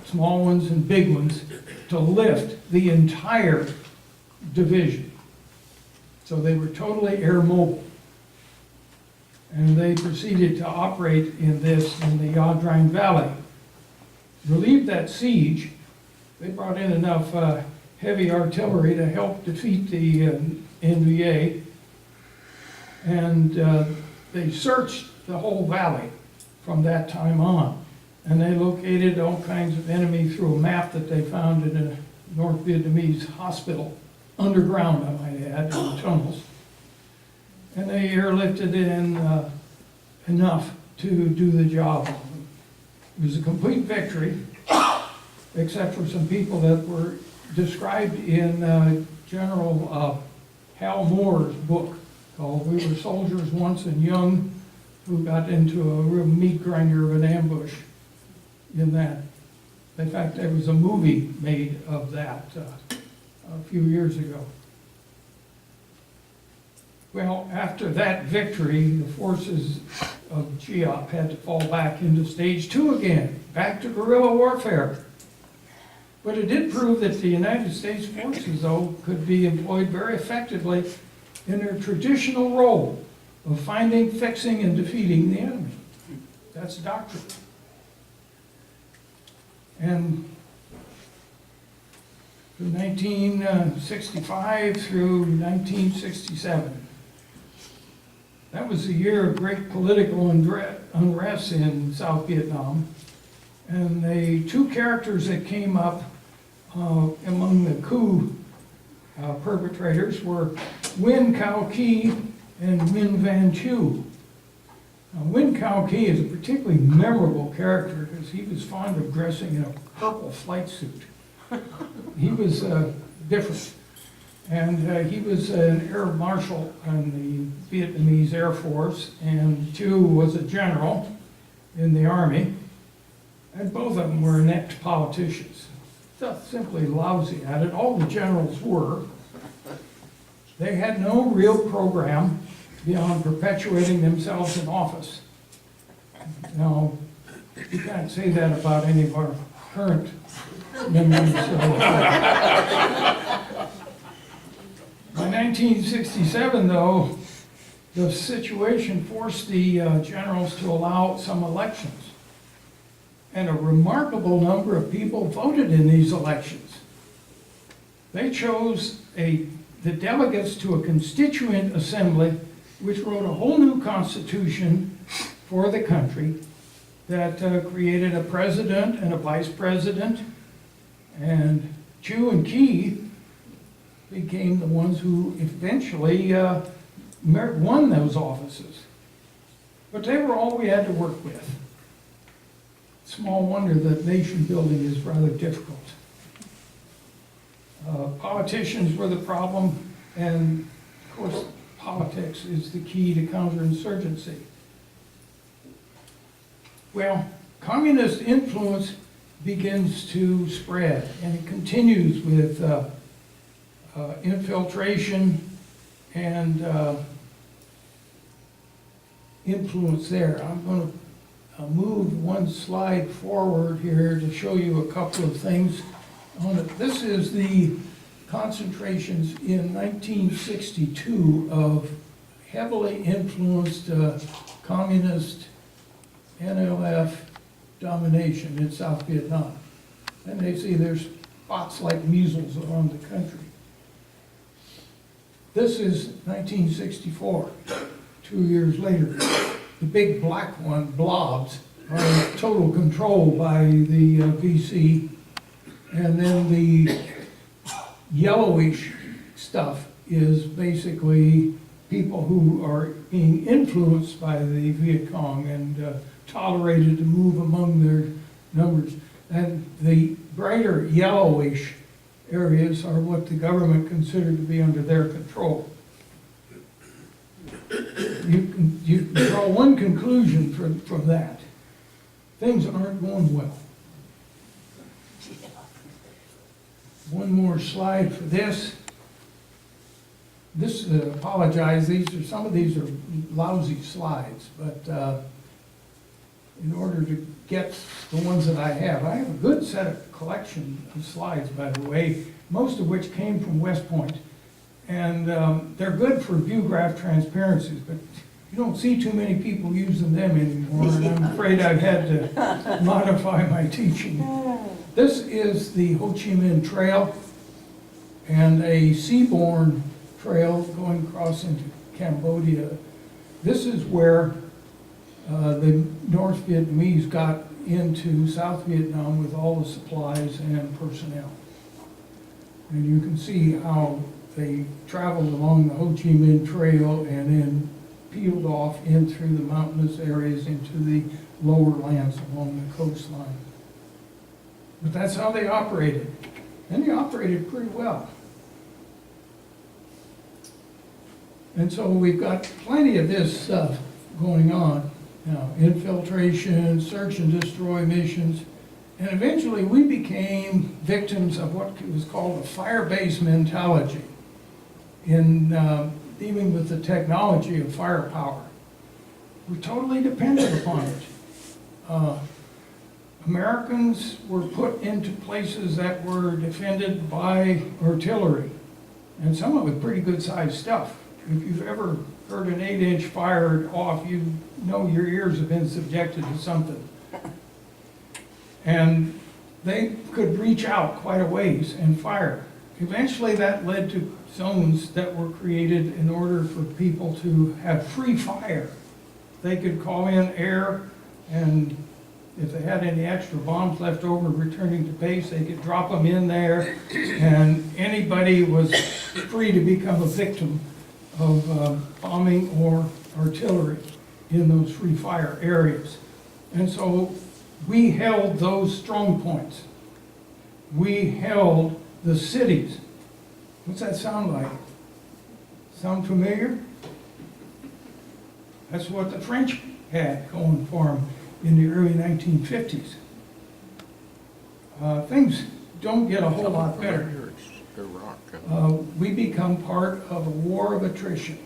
small ones and big ones, to lift the entire division. So they were totally air mobile. And they proceeded to operate in the Ya Drang Valley. Relieved that siege, they brought in enough heavy artillery to help defeat the NVA, and they searched the whole valley from that time on. And they located all kinds of enemy through a map that they found in a North Vietnamese hospital, underground, I might add, in tunnels. And they airlifted in enough to do the job. It was a complete victory, except for some people that were described in General Hal Moore's book called "We Were Soldiers Once and Young," who got into a real meat grinder of an ambush in that. In fact, there was a movie made of that a few years ago. Well, after that victory, the forces of Giap had to fall back into stage 2 again, back to guerrilla warfare. But it did prove that the United States forces, though, could be employed very effectively in their traditional role of finding, fixing, and defeating the enemy. That's doctrine. And from 1965 through 1967, that was a year of great political unrest in South Vietnam. And the two characters that came up among the coup perpetrators were Nguyen Cao Ky and Nguyen Van Thieu. Nguyen Cao Ky is a particularly memorable character because he was fond of dressing in a purple flight suit. He was different. And he was an air marshal in the Vietnamese Air Force, and Chu was a general in the Army. And both of them were inept politicians. Just simply lousy at it. All the generals were. They had no real program beyond perpetuating themselves in office. Now, you can't say that about any of our current members. By 1967, though, the situation forced the generals to allow some elections. And a remarkable number of people voted in these elections. They chose the delegates to a constituent assembly, which wrote a whole new constitution for the country that created a president and a vice president. And Chu and Key became the ones who eventually won those offices. But they were all we had to work with. Small wonder that nation building is rather difficult. Politicians were the problem, and of course, politics is the key to counterinsurgency. Well, communist influence begins to spread, and it continues with infiltration and influence there. I'm going to move one slide forward here to show you a couple of things on it. This is the concentrations in 1962 of heavily influenced communist NLF domination in South Vietnam. And they see there's spots like measles around the country. This is 1964, 2 years later. The big black one, blobs, are in total control by the VC. And then the yellowish stuff is basically people who are being influenced by the Viet Cong and tolerated to move among their numbers. And the brighter yellowish areas are what the government considered to be under their control. You can draw one conclusion from that. Things aren't going well. One more slide for this. Apologize, some of these are lousy slides, but in order to get the ones that I have a good set of collection of slides, by the way, most of which came from West Point. And they're good for view graph transparencies, but you don't see too many people using them anymore, and I'm afraid I've had to modify my teaching. This is the Ho Chi Minh Trail and a seaborne trail going across into Cambodia. This is where the North Vietnamese got into South Vietnam with all the supplies and personnel. And you can see how they traveled along the Ho Chi Minh Trail and then peeled off in through the mountainous areas into the lower lands along the coastline. But that's how they operated. And they operated pretty well. And so we've got plenty of this stuff going on now. Infiltration, search and destroy missions. And eventually we became victims of what was called a fire-based mentality in dealing with the technology of firepower. We're totally dependent upon it. Americans were put into places that were defended by artillery, and some of it pretty good sized stuff. If you've ever heard an 8-inch fired off, you know your ears have been subjected to something. And they could reach out quite a ways and fire. Eventually that led to zones that were created in order for people to have free fire. They could call in air, and if they had any extra bombs left over returning to base, they could drop them in there, and anybody was free to become a victim of bombing or artillery in those free fire areas. And so we held those strong points. We held the cities. What's that sound like? Sound familiar? That's what the French had going for them in the early 1950s. Things don't get a whole lot better. We become part of a war of attrition.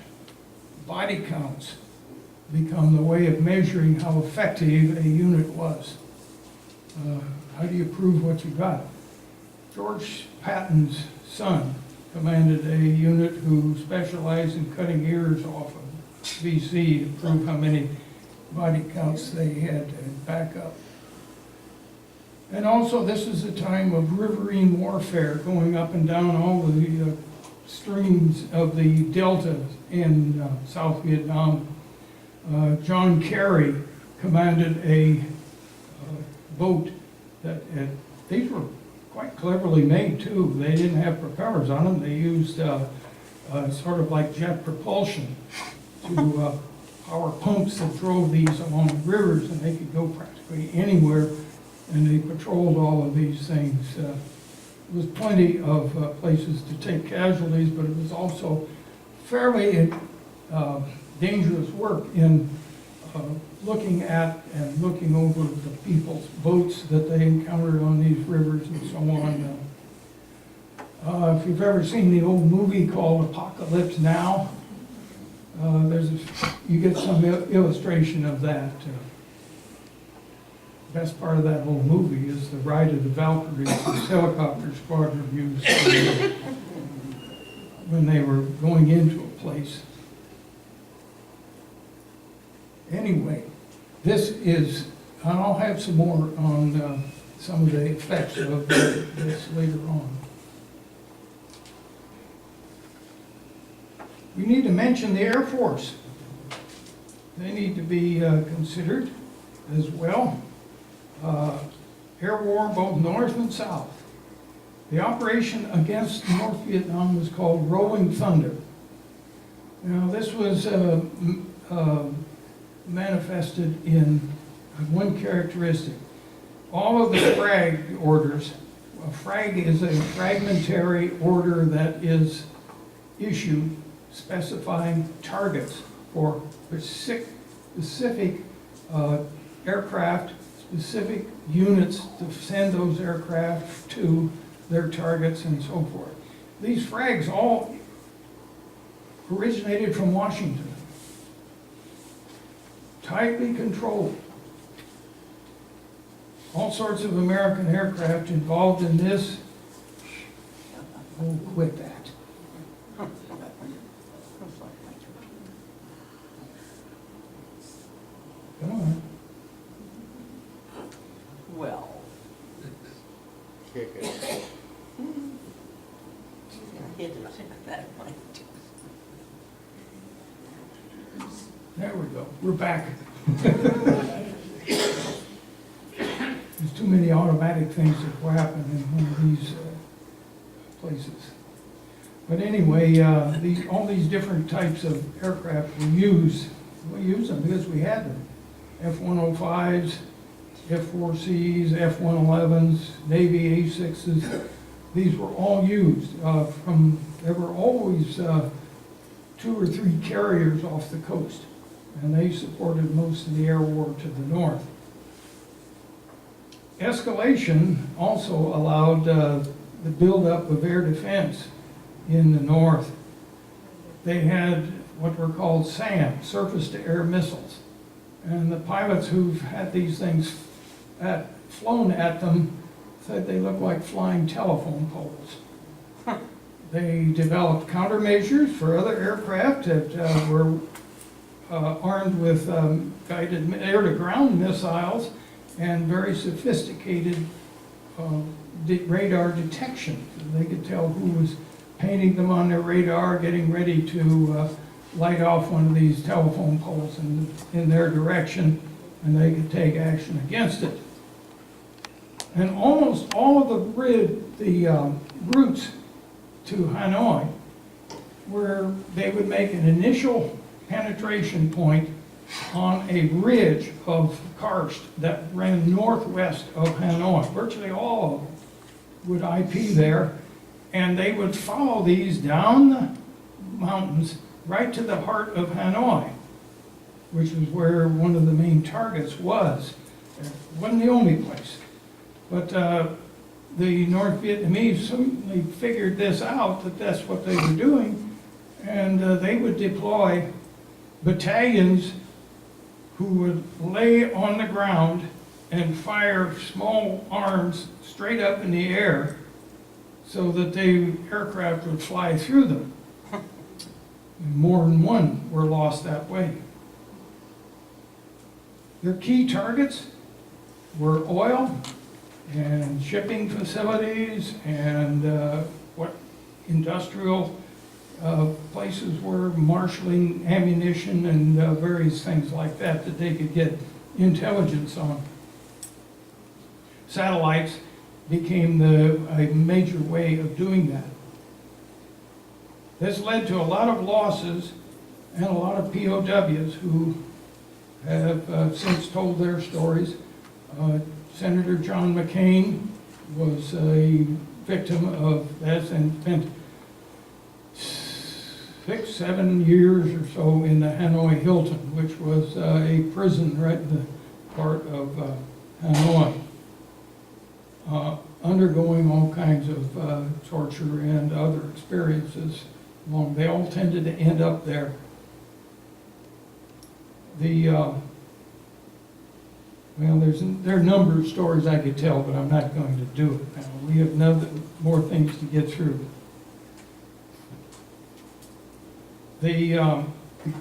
Body counts become the way of measuring how effective a unit was. How do you prove what you got? George Patton's son commanded a unit who specialized in cutting ears off of VC to prove how many body counts they had to back up. And also, this is a time of riverine warfare going up and down all the streams of the delta in South Vietnam. John Kerry commanded a boat that these were quite cleverly made too. They didn't have propellers on them. They used sort of like jet propulsion to power pumps that drove these along the rivers, and they could go practically anywhere, and they patrolled all of these things. There was plenty of places to take casualties, but it was also fairly dangerous work in looking at and looking over the people's boats that they encountered on these rivers and so on. If you've ever seen the old movie called Apocalypse Now, you get some illustration of that. Best part of that whole movie is the ride of the Valkyries, this helicopter squadron used when they were going into a place. Anyway, this is, and I'll have some more on some of the effects of this later on. We need to mention the Air Force. They need to be considered as well. Air war, both north and south. The operation against North Vietnam was called Rolling Thunder. Now, this was manifested in one characteristic. All of the frag orders, a frag is a fragmentary order that is issued specifying targets for specific aircraft, specific units to send those aircraft to their targets and so forth. These frags all originated from Washington, tightly controlled. All sorts of American aircraft involved in this. Oh, quit that. Come on. Well. Kick it. Hit it that way. There we go. We're back. There's too many automatic things that will happen in one of these places. But anyway, all these different types of aircraft we use them because we had them. F-105s, F-4Cs, F-111s, Navy A-6s. These were all used. There were always 2 or 3 carriers off the coast, and they supported most of the air war to the north. Escalation also allowed the buildup of air defense in the north. They had what were called SAM, surface-to-air missiles. And the pilots who've had these things flown at them said they looked like flying telephone poles. They developed countermeasures for other aircraft that were armed with guided air-to-ground missiles and very sophisticated radar detection. They could tell who was painting them on their radar, getting ready to light off one of these telephone poles in their direction, and they could take action against it. And almost all of the routes to Hanoi, where they would make an initial penetration point on a ridge of karst that ran northwest of Hanoi. Virtually all of them would IP there, And they would follow these down the mountains right to the heart of Hanoi, which is where one of the main targets was. It wasn't the only place. But the North Vietnamese certainly figured this out, that that's what they were doing, and they would deploy battalions who would lay on the ground and fire small arms straight up in the air so that the aircraft would fly through them. And more than one were lost that way. Their key targets were oil and shipping facilities and what industrial places were, marshaling ammunition and various things like that that they could get intelligence on. Satellites became a major way of doing that. This led to a lot of losses and a lot of POWs who have since told their stories. Senator John McCain was a victim of this and spent 6-7 years or so in the Hanoi Hilton, which was a prison right in the part of Hanoi, undergoing all kinds of torture and other experiences. They all tended to end up there. Well, there are a number of stories I could tell, but I'm not going to do it now. We have more things to get through. They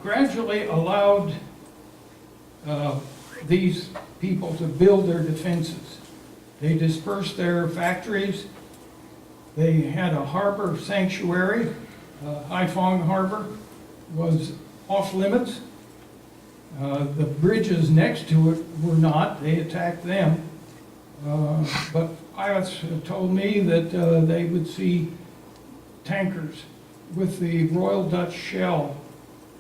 gradually allowed these people to build their defenses. They dispersed their factories. They had a harbor sanctuary. Haiphong Harbor was off limits. The bridges next to it were not. They attacked them. But pilots told me that they would see tankers with the Royal Dutch shell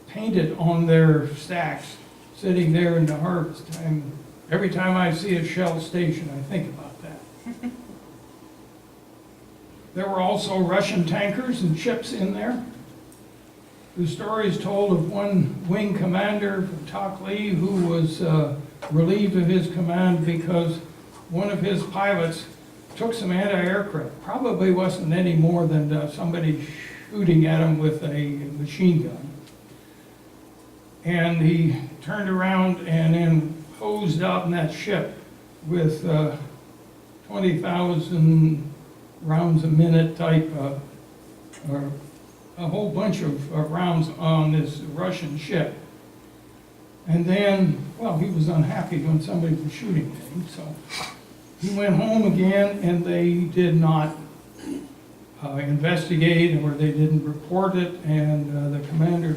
painted on their stacks, sitting there in the harvest time. Every time I see a shell station, I think about that. There were also Russian tankers and ships in there. The story is told of one wing commander from Tak Li who was relieved of his command because one of his pilots took some anti-aircraft. Probably wasn't any more than somebody shooting at him with a machine gun. And he turned around and then hosed out in that ship with 20,000 rounds a minute type, or a whole bunch of rounds on this Russian ship. And then, well, he was unhappy when somebody was shooting at him, so he went home again, and they did not investigate, or they didn't report it, and the commander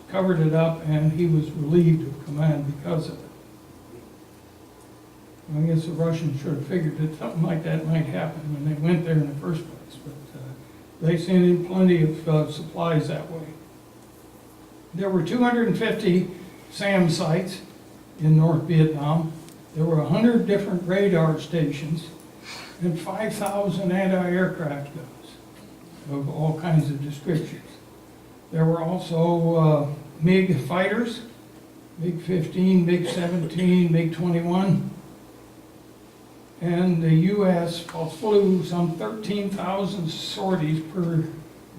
covered it up, and he was relieved of command because of it. I guess the Russians should have figured that something like that might happen when they went there in the first place, but they sent in plenty of supplies that way. There were 250 SAM sites in North Vietnam. There were 100 different radar stations and 5,000 anti-aircraft guns of all kinds of descriptions. There were also MiG fighters, MiG-15, MiG-17, MiG-21. And the U.S. flew some 13,000 sorties per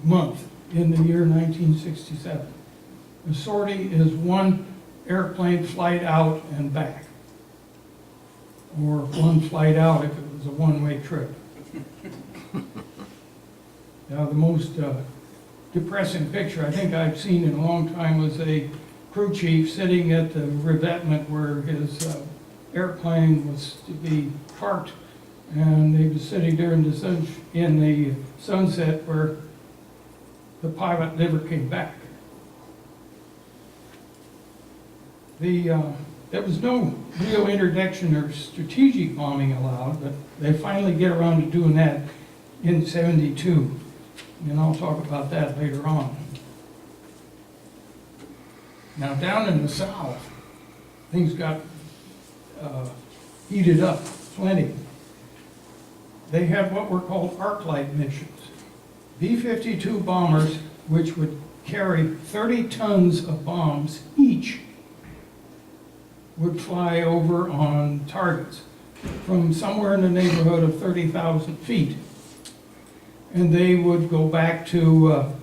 month in the year 1967. A sortie is one airplane flight out and back, or one flight out if it was a one-way trip. Now, the most depressing picture I think I've seen in a long time was a crew chief sitting at the revetment where his airplane was to be parked, and he was sitting there in the sunset where the pilot never came back. There was no real interdiction or strategic bombing allowed, but they finally get around to doing that in '72, and I'll talk about that later on. Now, down in the south, things got heated up plenty. They had what were called arc light missions. B-52 bombers, which would carry 30 tons of bombs each, would fly over on targets from somewhere in the neighborhood of 30,000 feet. And they would go back to,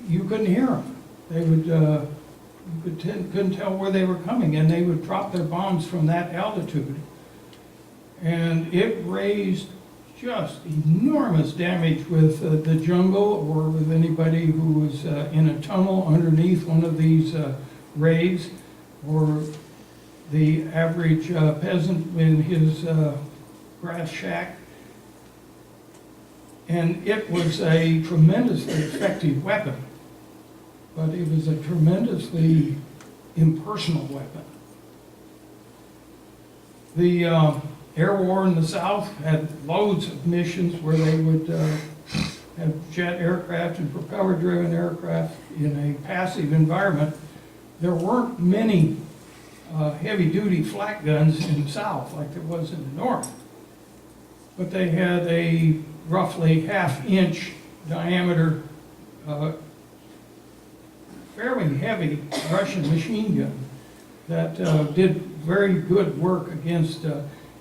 you couldn't hear them. They would, couldn't tell where they were coming, and they would drop their bombs from that altitude. And it raised just enormous damage with the jungle or with anybody who was in a tunnel underneath one of these raids, or the average peasant in his grass shack. And it was a tremendously effective weapon, but it was a tremendously impersonal weapon. The Air War in the South had loads of missions where they would have jet aircraft and propeller-driven aircraft in a passive environment. There weren't many heavy-duty flak guns in the South like there was in the North, but they had a roughly half-inch diameter, fairly heavy Russian machine gun that did very good work against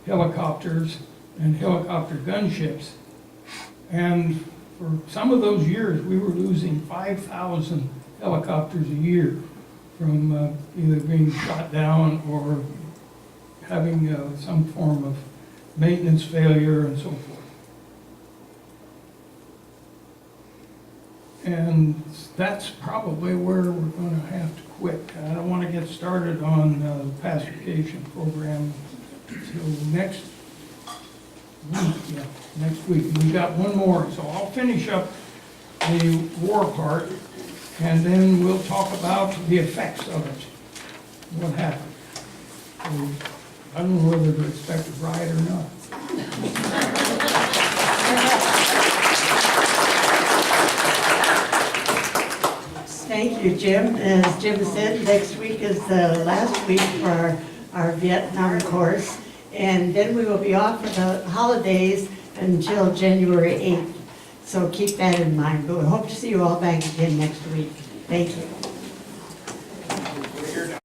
helicopters and helicopter gunships. And for some of those years, we were losing 5,000 helicopters a year from either being shot down or having some form of maintenance failure and so forth. And that's probably where we're going to have to quit. I don't want to get started on the pacification program until next week. Yeah, next week. We got one more, so I'll finish up the war part, and then we'll talk about the effects of it, what happened. So, I don't know whether to expect a riot or not. Thank you, Jim. As Jim said, next week is the last week for our Vietnam course, and then we will be off for the holidays until January 8th. So keep that in mind, but we hope to see you all back again next week. Thank you.